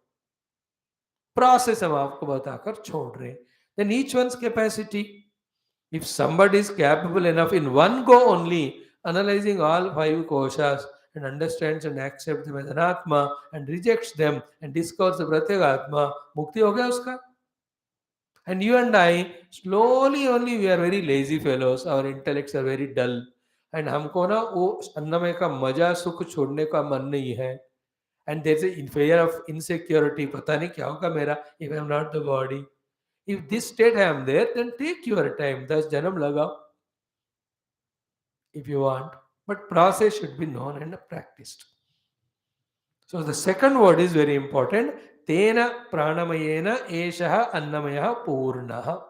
Process हम आपको बताकर छोड़ रहे. Then each one's capacity. If somebody is capable enough in one go only, analyzing all 5 koshas and understands and accepts them as an Atma and rejects them and discovers the Pratyeka Atma, Mukti ho gaya uska. And you and I, slowly only we are very lazy fellows, our intellects are very dull. And हमको ना वो अन्नमय का मजा सुख छोड़ने का मन नहीं है. And there's a fear of insecurity, पता नहीं क्या होगा मेरा if I am not the body. If this state I am there, then take your time. 10 janam lagao if you want. But process should be known and practiced. So the second word is very important. Tena pranamayena eshaha annamaya purnaha.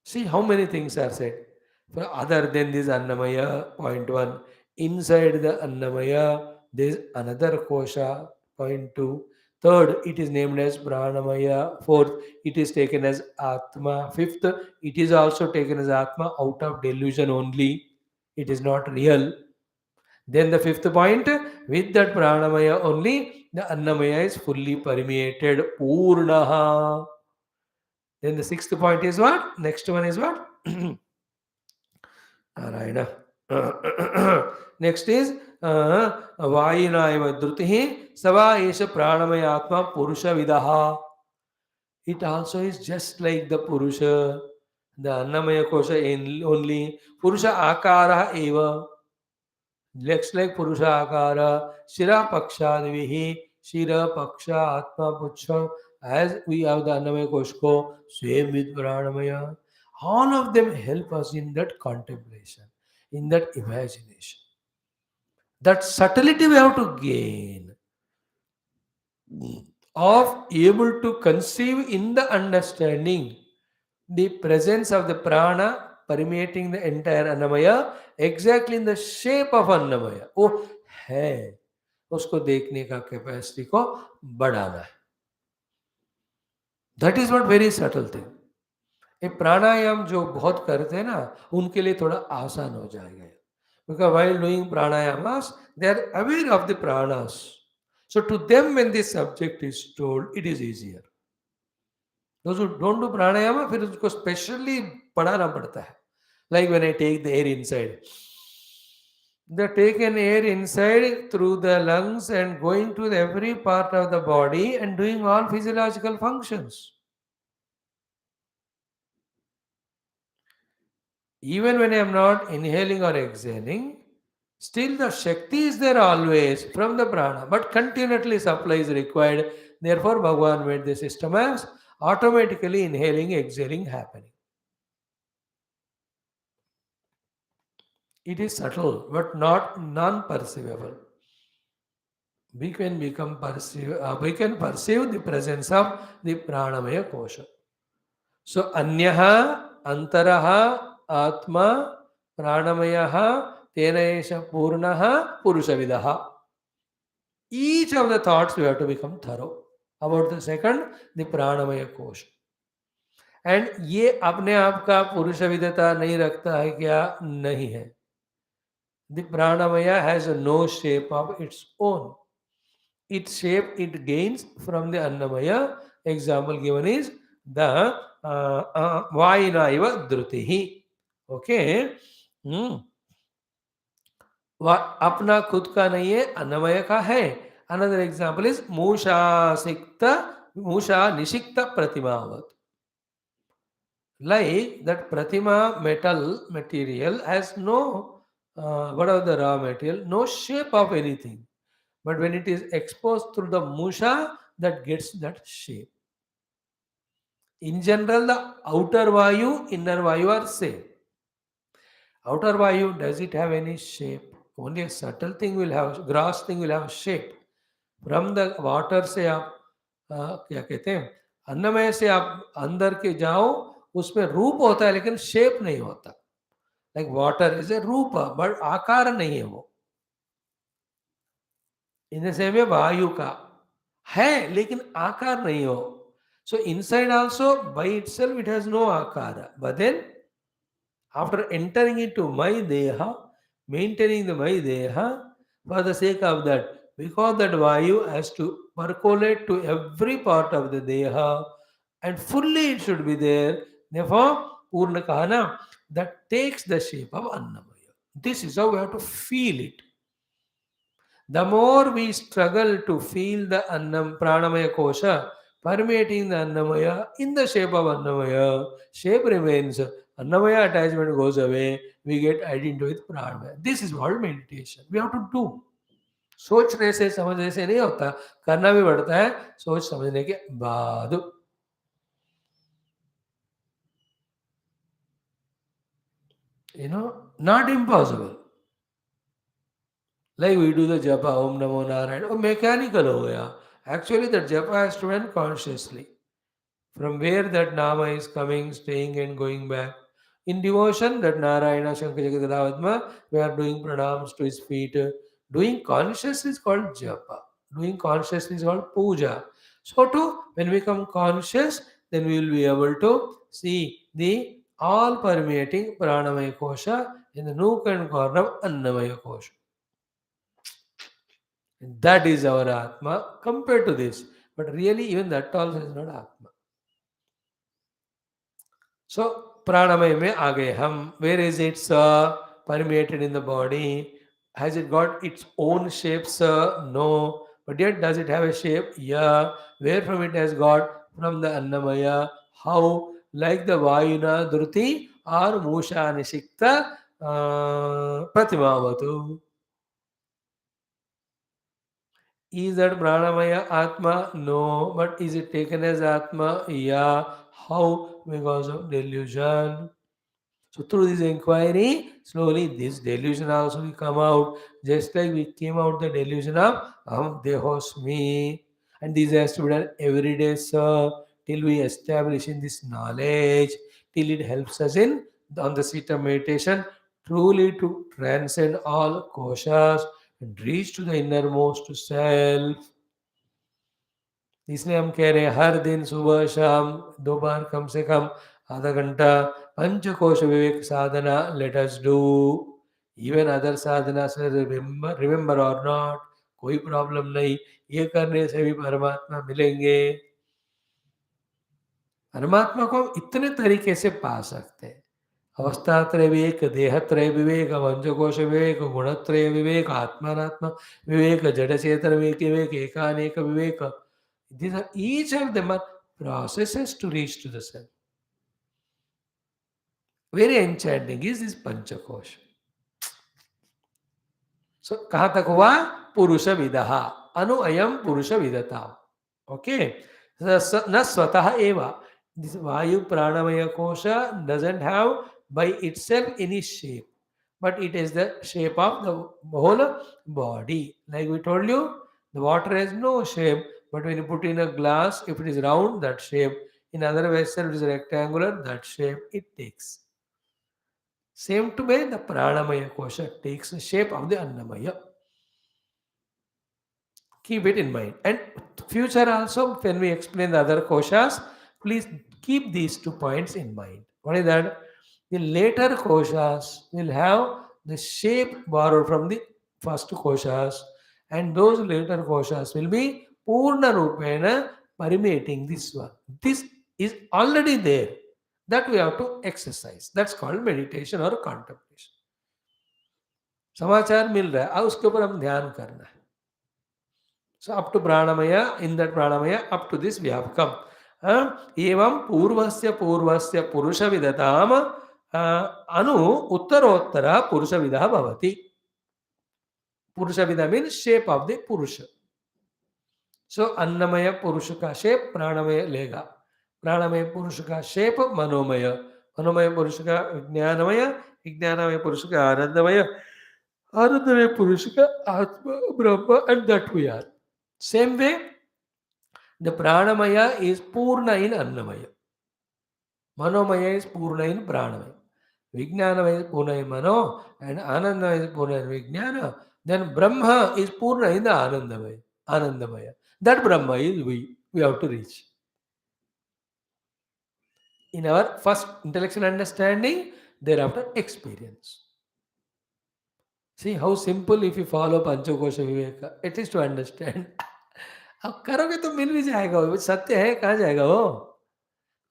See how many things are said. For other than this annamaya, point 1. Inside the annamaya, there is another kosha, point 2. Third, it is named as Pranamaya. Fourth, it is taken as Atma. Fifth, it is also taken as Atma out of delusion only. It is not real. Then the fifth point, with that Pranamaya only, the Annamaya is fully permeated. Purnaha. Then the sixth point is what? Next one is what? Narayana. Next is Vayinaiva Drutihi Sava Esha Pranamaya Atma Purusha Vidaha. It also is just like the Purusha, the Annamaya Kosha only. Purusha Akara Eva. Looks like Purusha Akara. Shira Pakshadvihi Shira, Paksha, Atma, Pucha, as we have the Annamaya Koshko, same with Pranamaya. All of them help us in that contemplation, in that imagination. That subtlety we have to gain of able to conceive in the understanding the presence of the prana permeating the entire Annamaya exactly in the shape of Annamaya. वो है, उसको देखने का capacity को बढ़ाना है. That is not very subtle thing. ये प्राणायाम जो बहुत करते हैं ना, उनके लिए थोड़ा आसान हो जाएगा. बिकॉज वाइल डूइंग प्राणायामास they are aware of the प्राणास. So to them when this subject is told it is easier. Those who don't do pranayama, फिर उसको स्पेशली पढ़ाना पड़ता है. Like when I take the air inside. The taken air inside through the lungs and going to every part of the body and doing all physiological functions. Even when I am not inhaling or exhaling, still the Shakti is there always from the prana, but continually supply is required. Therefore, Bhagavan made the system as automatically inhaling, exhaling happening. It is subtle, but not non-perceivable. We can perceive the presence of the pranamaya kosha. So anyaha, antaraha, atma, pranamayaha, tenayesha purnaha, purushavidaha. Each of the thoughts we have to become thorough. About the second, the pranamaya kosha. And ये अपने आप का पुरुष विधता नहीं रखता है क्या? नहीं है. The pranamaya has no shape of its own. Its shape it gains from the annamaya. Example given is the vainaiva drutihi. Okay. अपना खुद का नहीं है, अन्नमय का है. Another example is मूषा निषिक्त प्रतिमावत. Like that pratima material has no whatever the raw material, no shape of anything. But when it is exposed through the musha, that gets that shape. In general, the outer vayu, inner vayu are same. Outer vayu, does it have any shape? Only a subtle thing will have, gross thing will have shape. From the water से आप क्या कहते हैं, अन्नमय से आप अंदर के जाओ, उसमें रूप होता है लेकिन शेप नहीं होता. लाइक वाटर इज ए रूप, बट आकार नहीं है वो. इन सेम वे वायु का है लेकिन आकार नहीं हो. So inside also by itself it has no आकार, but then after entering into my deha, maintaining the my deha for the sake of that, because that vayu has to percolate to every part of the deha and fully it should be there. Therefore, Purna Kahana, that takes the shape of Annamaya. This is how we have to feel it. The more we struggle to feel the Pranamaya Kosha permeating the Annamaya in the shape of Annamaya, shape remains, Annamaya attachment goes away, we get identified with Pranamaya. This is what meditation we have to do. सोचने से समझने से नहीं होता, करना भी पड़ता है सोच समझने के बाद. Not impossible. Like we do the japa, Om Namo Narayana, mechanical ho gaya. Actually, that japa has to be done consciously. From where that nama is coming, staying and going back. In devotion, that Narayana, Shankara, Jagadavadma, we are doing pranams to his feet. Doing conscious is called japa. Doing conscious is called puja. So too, when we become conscious, then we will be able to see the all permeating pranamaya kosha in the nook and corner of annamaya kosha. That is our Atma compared to this. But really, even that also is not Atma. So, pranamaya mein aa gaye hum. Where is it, sir? Permeated in the body. Has it got its own shape, sir? No. But yet, does it have a shape? Yeah. Where from it has got? From the Annamaya. How? Like the Vayuna Dhruti or Musha Nishikta Pratimavatu. Is that Pranamaya Atma? No. But is it taken as Atma? Yeah. How? Because of delusion. So through this inquiry, slowly this delusion also will come out, just like we came out the delusion of Aham Dehosmi. And this has to be done every day, sir, till we establish in this knowledge, till it helps us in on the seat of meditation, truly to transcend all koshas and reach to the innermost self. इसलिए हम कह रहे हैं हर दिन सुबह शाम 2 बार कम से कम आधा घंटा पंचकोश विवेक साधना let us do even other साधना से रिमेंबर और नॉट कोई प्रॉब्लम नहीं ये करने से भी परमात्मा मिलेंगे परमात्मा को हम इतने तरीके से पा सकते हैं अवस्थात्रय विवेक देहत्रय विवेक पंचकोश विवेक गुणत्रय विवेक आत्मात्मा विवेक जड़ चेतन विवेक एकानेक विवेक these are each of them are processes to reach to the self. Very enchanting is this Panchakosha. So कहाँ तक हुआ पुरुष विदः अनु अयम पुरुष विदता ओके न स्वतः एव this vayu pranamaya kosha doesn't have by itself any shape but it is the shape of the whole body like we told you the water has no shape but when you put in a glass if it is round that shape in other vessel it is rectangular that shape it takes same to way the pranamaya kosha takes the shape of the annamaya keep it in mind and future also when we explain the other koshas please keep these 2 points in mind what is that the later koshas will have the shape borrowed from the first koshas and those later koshas will be purna rupena permeating this one this is already there that we have to exercise that's called meditation or contemplation समाचार मिल रहा है अब उसके ऊपर हम ध्यान करना है So up to pranamaya, in that pranamaya, up to this we have come. Evam purvasya purusha vidatam anu uttarottara purusha vidah bhavati. Purusha vida means shape of the purusha. So annamaya purusha ka shape pranamaya lega. Pranamaya purusha ka shape manomaya. Manomaya purusha ka vijnanamaya. Vijnanamaya purusha ka anandamaya. Anandamaya purusha ka atma brahma and that we are. Same way, the pranamaya is purna in annamaya. Manomaya is purna in pranamaya. Vijnanamaya is purna in mano and anandamaya is purna in vijnana. Then Brahma is purna in the anandamaya. Anandamaya. That Brahma is we have to reach. In our first intellectual understanding, thereafter experience. See how simple if you follow Panchakosha Viveka, at least to understand. अब करोगे तो मिल भी जाएगा वो सत्य है कहाँ जाएगा वो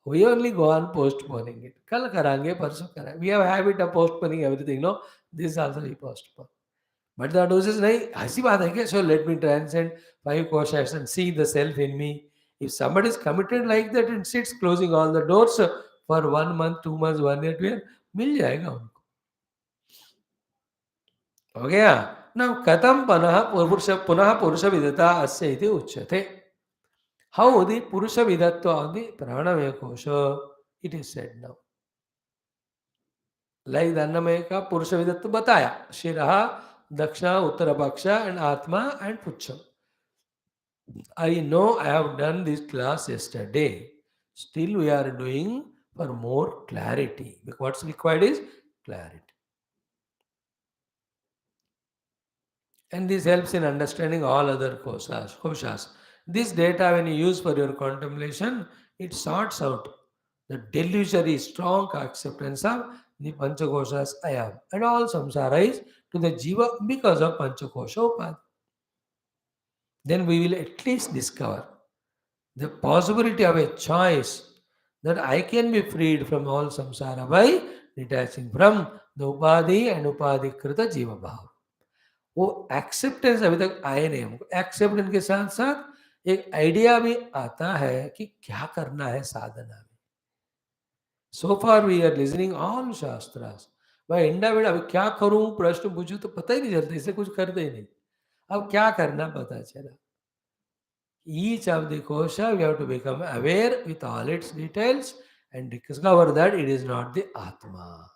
we only go on postponing it कल करांगे परसों करांगे we have a habit of postponing everything no this also we postpone but the doses नहीं ऐसी बात है क्या so let me transcend 5 koshas and see the self in me if somebody is committed like that and sits closing all the doors for 1 month 2 months 1 year 2 year मिल जाएगा उनको हो गया now कथम पुनः पुरुष विदता अस्य इति उच्यते how the Purusha Vidatva of the Pranamaya Kosha, it is said now. Like the Annamaya ka Purusha Vidatva bataya. Shiraha, Daksha, Uttarapaksha and Atma and Pucham. I know I have done this class yesterday. Still we are doing for more clarity. Because what's required is clarity. And this helps in understanding all other koshas. This data, when you use for your contemplation, it sorts out the delusory strong acceptance of the Panchakoshas I am. And all samsara is to the jiva because of Panchakosha Upadhi. Then we will at least discover the possibility of a choice that I can be freed from all samsara by detaching from the Upadhi and Upadhi Krita Jiva Bhava. वो acceptance अभी तक आए नहीं हमको acceptance के साथ साथ एक आइडिया भी आता है कि क्या करना है साधना में so far we are listening all शास्त्रास भाई इंडा बेटा अभी क्या करूं प्रश्न पूछूं तो पता ही नहीं चलता इसे कुछ करते ही नहीं अब क्या करना पता चला Each of the kosha, we have to become aware with all its details and discover that it is not the Atma.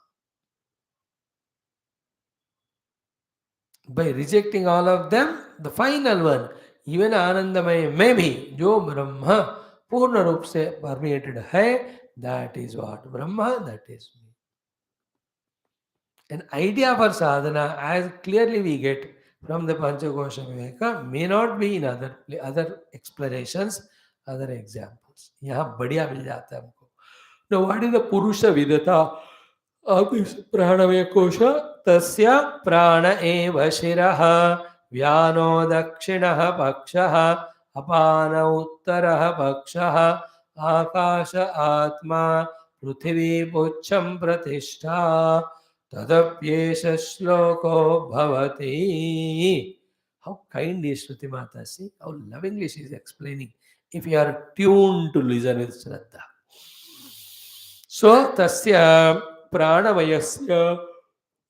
By rejecting all of them, the final one, even आनंदमय में भी जो ब्रह्म पूर्ण रूप से परमेटेड है, that is what Brahma, that is me. An idea for sadhana, as clearly we get from the Panchakosha Viveka, may not be in other explanations, other examples. यहाँ बढ़िया मिल जाता है हमको. Now, what is the Purusha Vidata of this Pranamaya Kosha? Tasya prana eva shiraha vyano dakshinaha pakshaha apana uttaraha pakshaha akasha atma prithvi pucham pratishtha tadapyesha shloko bhavati. How kind is Shruti Mata, see? How lovingly she is explaining. If you are tuned to listen with Shraddha. So, tasya pranamayasya,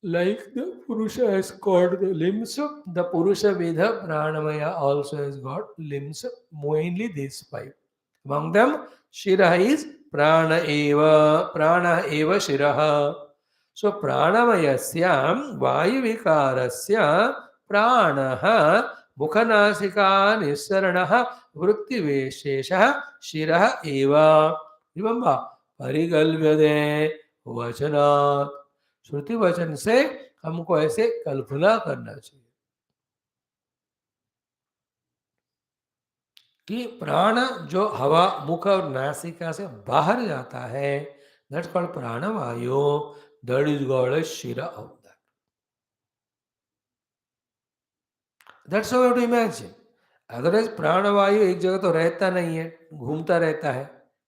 like the Purusha has got the limbs, the Purusha Vidha Pranamaya also has got limbs, mainly these five. Among them, Shira is Prana Eva Shiraha. So, Pranamayasya Vayu Pranaha Mukhanasika Nisaranaha Vrittiveshesha Shira Eva. Remember, परिकल्प्यते वचनात्. श्रुति वचन से हमको ऐसे कल्पना करना चाहिए कि प्राण जो हवा मुख और नासिका से बाहर जाता है, that's called pranavayu, that is called as shira of that. That's how you have to imagine. Otherwise pranavayu एक जगह तो रहता नहीं है, घूमता रहता है.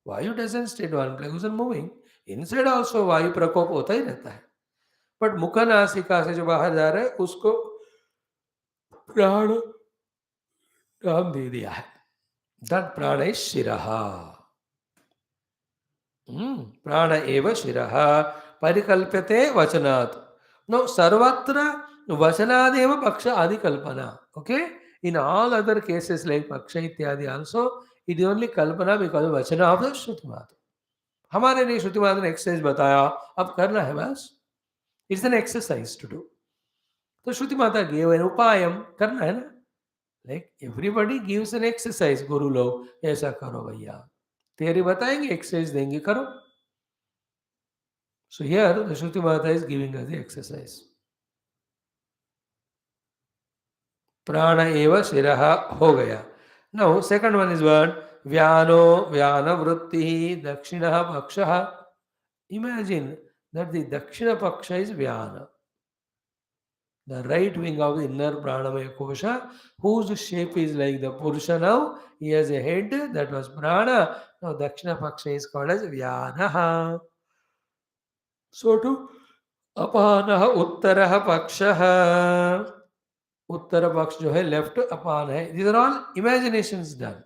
वायु doesn't stay one place, is moving. Inside also वायु प्रकोप होता ही रहता है, बट मुख नासिका से जो बाहर जा रहा है उसको प्राण नाम दे दिया है. दैट प्राण इज शिरः. प्राण एव शिरः परिकल्प्यते वचनात्. नो सर्वत्र वचनादेव पक्ष आदि कल्पना. Okay, in all other cases like पक्ष इत्यादि आल्सो इट इज ओनली कल्पना बिकॉज वचन ऑफ द श्रुति मात्र. हमारे लिए श्रुति मात्र ने एक्सरसाइज बताया, अब करना है बस. It's an exercise to do. तो श्रुति माता गिव एन उपायम, करना है ना. Like everybody gives an exercise. गुरु लोग ऐसा करो भैया, थियरी बताएंगे, एक्सरसाइज देंगे, करो. सो हियर द श्रुति माता is giving us the exercise. प्राण एव शिरः हो गया. Now second one is what? व्यानो व्यान वृत्ति दक्षिणः पक्षः. इमेजिन दैट द दक्षिण पक्ष इज व्यान, the right wing of the inner pranamaya kosha, whose shape is like the purusha. Now he has a head, that was prana. Now dakshina paksha is called as vyanaha. So to apanaha uttaraha pakshaha. Uttara paksh jo hai left, apan hai. These are all imaginations done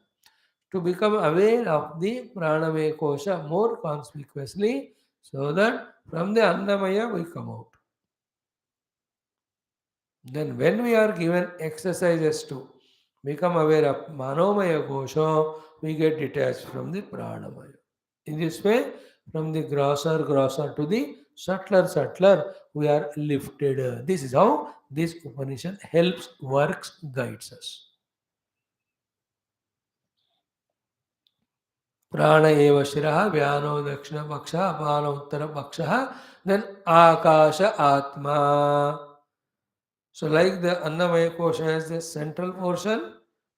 to become aware of the pranamaya kosha more conspicuously, so that from the annamaya we come out. Then when we are given exercises to become aware of manomaya kosha, we get detached from the pranamaya. In this way, from the grosser to the subtler, we are lifted. This is how this Upanishad helps, works, guides us. Prana eva shiraha vyano dakshina paksha apana uttara paksha, then akasha atma. So like the Annamaya Kosha has the central portion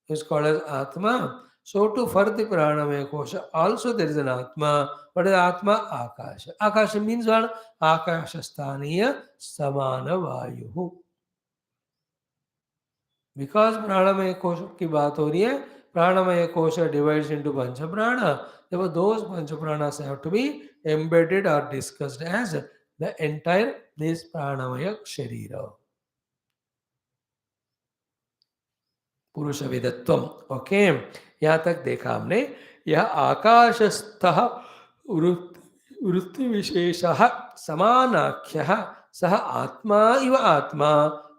is called as Atma. So too for the Pranamaya Kosha also there is an Atma. What is Atma? Akasha. Akasha means what? Akasha sthaniya samana vayu. Because Pranamaya Kosha की बात हो रही है, Pranamaya Kosha divides into Pancha Prana. Therefore those Pancha Pranas have to be embedded or discussed as the entire this Pranamaya Sharira. पुरुष विदत्वम. Okay, यहाँ तक देखा हमने. यह आकाशस्थः वृत्ति विशेषः समानाख्यः सह आत्मा इव आत्मा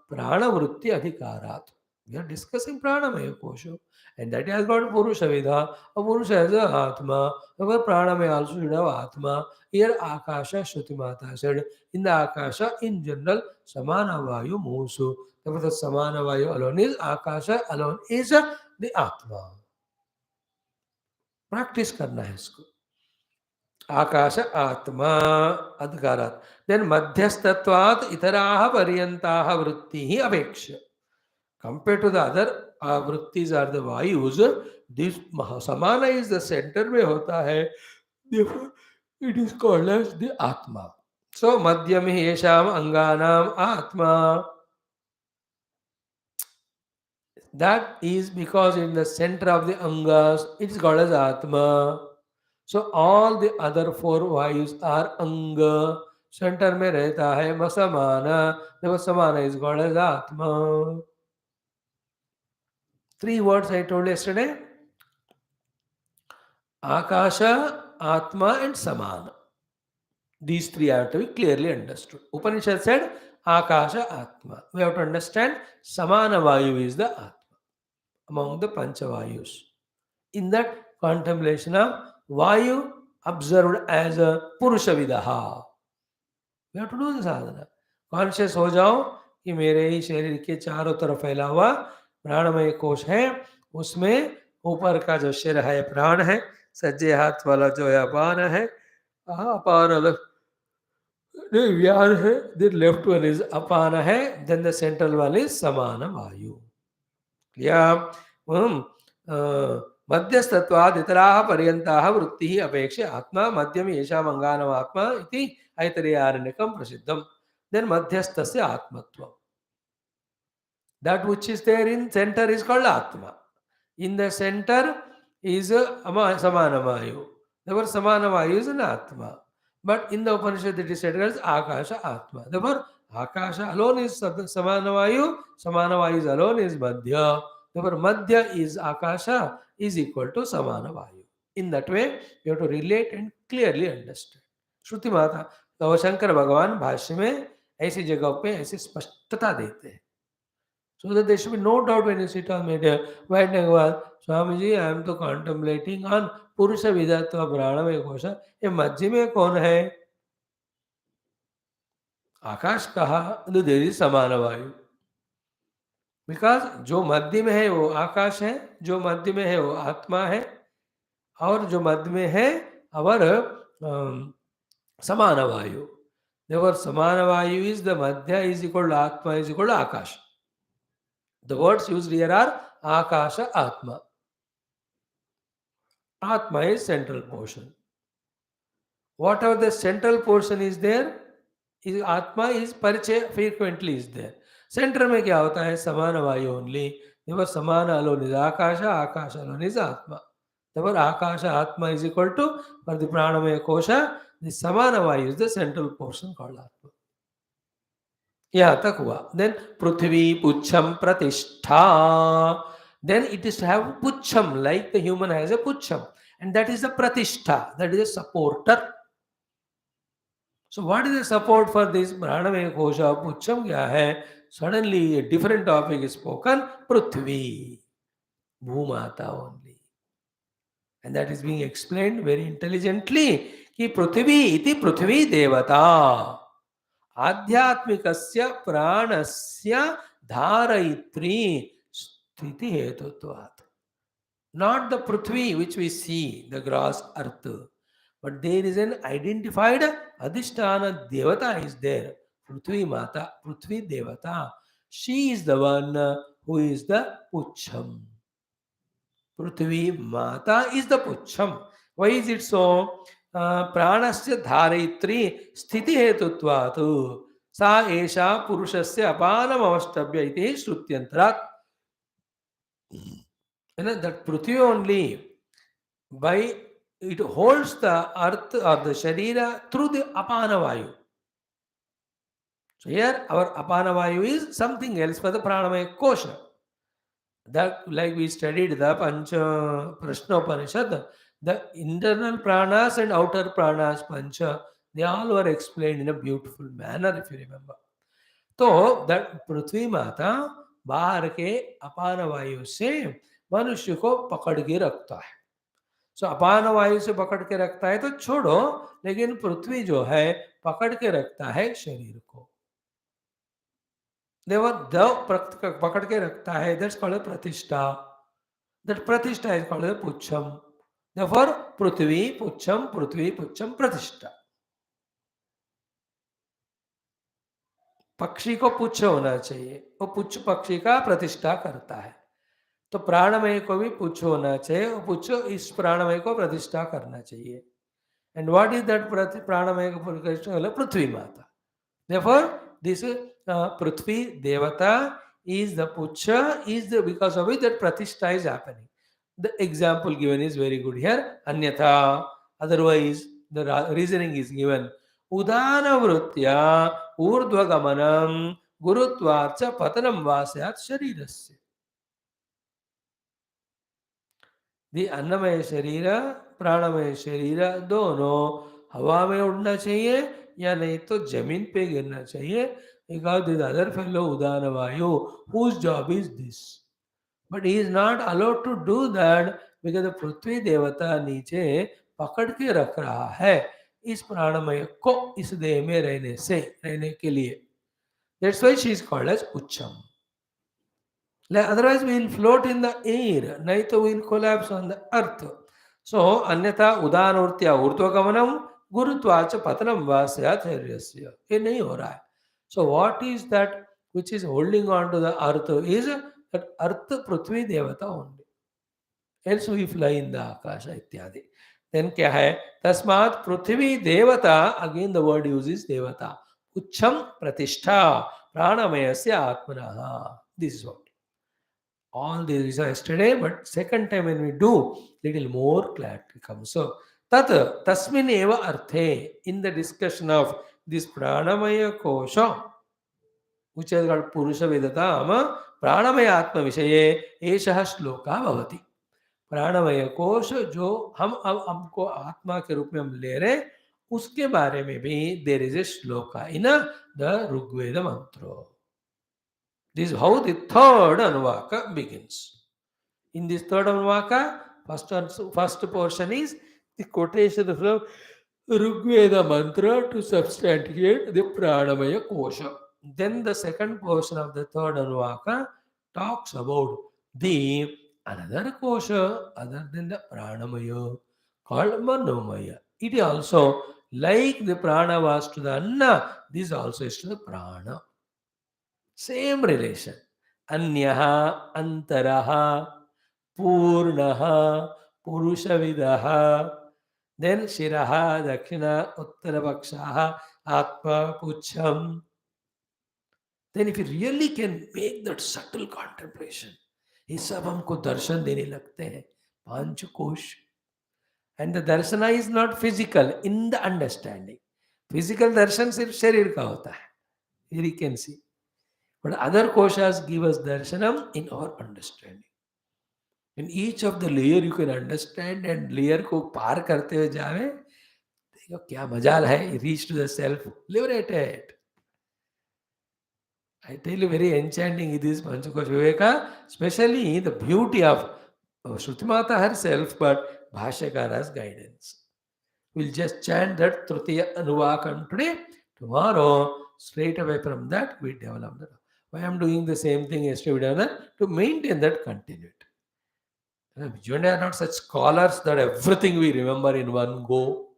प्राणवृत्ति अधिकारात्. We are discussing Pranamaya Kosha, and that has got Purusha Vidha. A Purusha has a Atma. Our Pranamaya also should have Atma. Here Akasha Shruti Mata said, in the Akasha, in general, Samana Vayu Musu. Therefore, the Samana Vayu alone is Akasha, alone is the Atma. Practice करना है इसको. आकाश आत्मा अधिकारात्. Then मध्यस्थत्वात् इतराः पर्यन्ताः वृत्तिः अपेक्ष्य. Compared to the other vrittis are the vayus, this samana is the center में होता है. Therefore, it is called as the Atma. So, madhyam hi yesham anganam Atma. That is because in the center of the angas, it is called as Atma. So, all the other four vayus are anga. Center में रहता है samana. Therefore, samana is called as Atma. 3 words I told yesterday. Akasha, Atma and Samana. These 3 have to be clearly understood. Upanishad said Akasha, Atma. We have to understand Samana Vayu is the Atma among the Panchavayus. In that contemplation of Vayu observed as a Purusha Vidaha. We have to do the sadhana. Conscious हो जाओ कि मेरे ही शरीर के चारों तरफ फैला हुआ प्राणमय कोश है, उसमें ऊपर का जो शिर है प्राण है, सज्जे हाथ वाला जो है अपान है, अपान अलग व्यान है, then left one is apana है, then the central one is samana vayu. या मध्यस्थत्वाद् इतराः पर्यन्ताः वृत्तिः अपेक्ष्य आत्मा मध्यम येषाम् अंगानाम् आत्मा इति ऐतरेयारण्यकं प्रसिद्धम्. Then मध्यस्थस्य आत्मत्वम्. That which is there in center is called Atma. In the center is Samana Vayu. Therefore, Samana Vayu is an Atma. But in the Upanishad it is said as Akasha Atma. Therefore, Akasha alone is Samana Vayu, Samana Vayu alone is Madhya. Therefore, Madhya is Akasha is equal to Samana Vayu. In that way, you have to relate and clearly understand. श्रुति माता तो शंकर भगवान भाष्य में ऐसी जगह पे ऐसी स्पष्टता देते हैं. So that there should be no doubt when you sit on media. Why Swamiji, I am to contemplating on Purusha Vidatva Pranamaya Kosha. ये मध्य में कौन है? आकाश कहा, तो there is समाना वायु. Because जो मध्य में है वो आकाश है, जो मध्य में है वो आत्मा है, और जो मध्य में है अवर समाना वायु. Therefore, samana vayu is the madhya is equal to atma is equal to akash. The words used here are Akasha, Atma. Atma is central portion. Whatever the central portion is there, is Atma is parichaya frequently is there. Center में क्या होता है? Samana vayu only. Therefore, Samana alone is Akasha, Akasha alone is Atma. Therefore, Akasha, Atma is equal to, for the Pranamaya Kosha, the Samana vayu is the central portion called Atma. यहाँ तक हुआ. Then Prithvi Pucham Pratishtha. Then it is to have Pucham, like the human has a Pucham. And that is the Pratishtha, that is a supporter. So what is the support for this Pranamaya Kosha? Pucham kya hai? Suddenly a different topic is spoken, Prithvi, Bhumata only. And that is being explained very intelligently. Ki Prithvi iti Prithvi Devata. आध्यात्मिकस्य प्राणस्य धारयित्री स्थिति हेतुत्वात्. Not the Prithvi which we see, the gross earth, but there is an identified Adhisthana Devata is there. Prithvi Mata, Prithvi Devata. She is the one who is the Pucham. Prithvi Mata is the Pucham. Why is it so? प्राणस्य धारयित्री स्थिति हेतुत्वात् सा एषा पुरुषस्य अपानम अवष्टभ्य इति श्रुत्यन्तरात्. That Prithvi only, by it holds the earth or the sharira through the apana vayu. So here our apana vayu is something else for the pranamaya kosha. That, like we studied the Pancha Prashna Upanishad, the internal pranas and outer pranas, Pancha, they all were explained in a beautiful manner, if you remember. So, that Prithvi Mata बाहर के अपान वायु से मनुष्य को पकड़ के रखता है। सो अपान वायु से पकड़ के रखता है तो छोड़ो, लेकिन पृथ्वी जो है पकड़ के रखता है शरीर को। देव देव पकड़ के रखता है, दैट्स कॉल्ड प्रतिष्ठा। दैट प्रतिष्ठा इज कॉल्ड पुच्छम। देयरफॉर पृथ्वी पुच्छम प्रतिष्ठा। पक्षी को पुच्छ होना चाहिए, वो पुच्छ पक्षी का प्रतिष्ठा करता है। तो प्राणमय को भी पुच्छ होना चाहिए, वो पुच्छ इस प्राणमय को प्रतिष्ठा करना चाहिए। एंड व्हाट इज दैट प्राणमय को प्रतिष्ठा? पृथ्वी माता। Therefore, this Prithvi Devata is the Pucha, is the because of which that Pratishtha is happening. The example given is very good here. Anyatha, otherwise, the reasoning is given. Udana Vrutya Urdhvagamanam Gurutvarcha Patanam Vasyat Sharirasya. The अन्नमय शरीर प्राणमय शरीर दोनों हवा में उड़ना चाहिए या नहीं तो जमीन पे गिरना चाहिए। Because this other fellow Udana Vayu, whose job is this? But he is not allowed to do that because the पृथ्वी देवता नीचे पकड़ के रख रहा है इस प्राणमय को इस देह में रहने के लिए। That's why she is called as Ucham. Otherwise, we will float in the air, naito we will collapse on the earth. So, अन्यथा उदानवृत्या ऊर्ध्वगमनम गुरुत्वाच पतनम वास्यात् शरीरस्य, ये नहीं हो रहा है. So, what is that which is holding on to the earth is that earth पृथ्वी देवता only. Else we fly in the akasha इत्यादि. Then क्या है? तस्मात् पृथ्वी देवता, again the word uses देवता. उच्चम प्रतिष्ठा प्राणमयस्य आत्मनः. This is what. All these are yesterday, but second time when we do, little more clarity comes. So, tasmin eva arthe, in the discussion of this pranamaya kosha, which is called purusha vedatam, pranamaya atma vishaye, eshah shloka bhavati. प्राणमय कोश जो हम अब हमको आत्मा के रूप में हम ले रहे, उसके बारे में भी देयर इज ए श्लोक इन द ऋग्वेद मंत्र. This is how the third Anuvaka begins. In this third Anuvaka, first portion is the quotation from Rigveda mantra to substantiate the Pranamaya Kosha. Then the second portion of the third Anuvaka talks about the another Kosha other than the Pranamaya called Manomaya. It is also like the Prana was to the Anna, this also is to the Prana. Same relation. Anyaha, Antaraha, Purnaha, Purushavidaha, then Shiraha, Dakshina, Uttarapakshaha, Atma, Pucham. Then if you really can make that subtle contemplation, ये सब हमको दर्शन देने लगते हैं, पांच कोश. And the darshana is not physical in the understanding. Physical darshan सिर्फ शरीर का होता है. Here you can see. But other koshas give us darshanam in our understanding. In each of the layer you can understand and layer को पार करते हुए जावे, देखो क्या मजाल है, reach to the self, liberated. I tell you, very enchanting it is Panchakosh Viveka, especially the beauty of Shruti Mata herself, but Bhashyakara's guidance. We'll just chant that Tritiya Anuvakam today. Tomorrow, straight away from that, we develop that. Why I'm doing the same thing yesterday, we done that, to maintain that continuity. You and I are not such scholars that everything we remember in one go.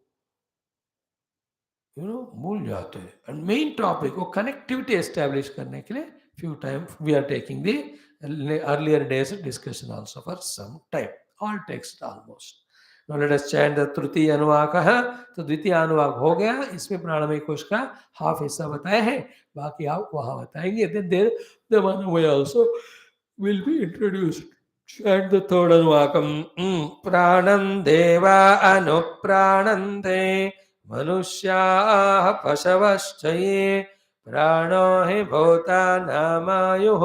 You know, भूल जाते हैं. And main topic, वो connectivity establish करने के लिए few times we are taking the earlier days discussion also for some time. All text almost. Now let us chant the तृतीय अनुवाक है. तो द्वितीय अनुवाक हो गया. इसमें प्राणमय कोश का हाफ हिस्सा बताया है, बाकी आप वहाँ बताएंगे. Then there the Manamaya also will be introduced. Chant the third अनुवाकम. प्राणं देवा अनुप्राणन्ते मनुष्याः पशवश्चये प्राणो हि भूतानामायुः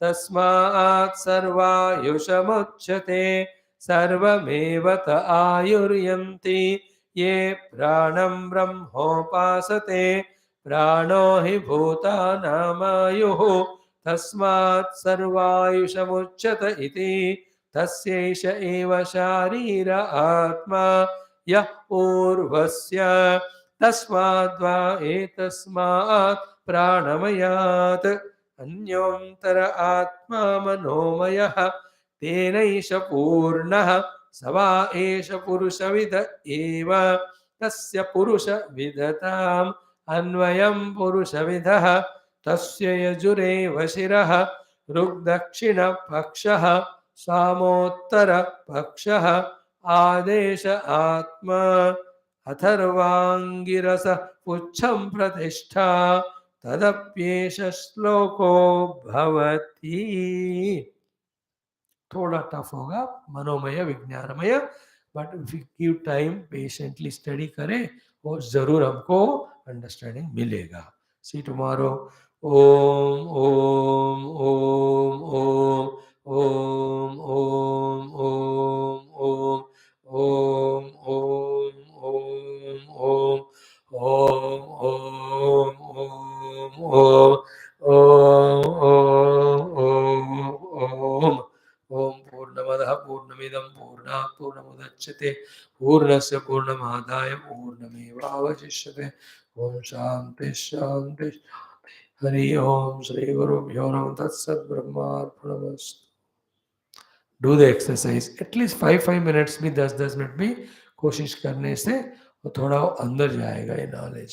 तस्मात् सर्वायुषमुच्यते सर्वमेव त आयुर्यन्ति ये प्राणं ब्रह्मोपासते प्राणो हि भूतानामायुः तस्मात् सर्वायुषमुच्यत इति तस्यैष एव शारीर आत्मा यः पूर्वस्य तस्माद्वा एतस्मात् प्राणमयात् अन्योन्तर आत्मा मनोमयः तेनैष पूर्णः स वा एष पुरुषविद एव तस्य पुरुषविदताम् अन्वयं पुरुषविदः तस्य यजुरेव शिरः ऋग्दक्षिणपक्षः सामोत्तरपक्षः आदेश आत्मा अथर्वाङ्गिरस पुच्छं प्रतिष्ठा तदप्येष श्लोको भवति। थोड़ा टफ होगा मनोमय विज्ञानमय, but if you give time patiently study करें वो जरूर हमको अंडरस्टैंडिंग मिलेगा। See tomorrow. ओम ओम ओम ओम ओम ओम ओम ओम ओम ओम ओम ओम ओम ओम ओम ओम ओम पूर्णमदः पूर्णमिदं पूर्णात् पूर्णमुदच्यते पूर्णस्य पूर्णमादाय पूर्णमेवावशिष्यते। ओम शांति शांति शांति। हरि ओम। श्री गुरुभ्यो नमः। तत्सत्। ब्रह्मार्पणमस्तु। Do the exercise at least 5 minutes भी 10 मिनट भी कोशिश करने से वो थोड़ा अंदर जाएगा ये नॉलेज।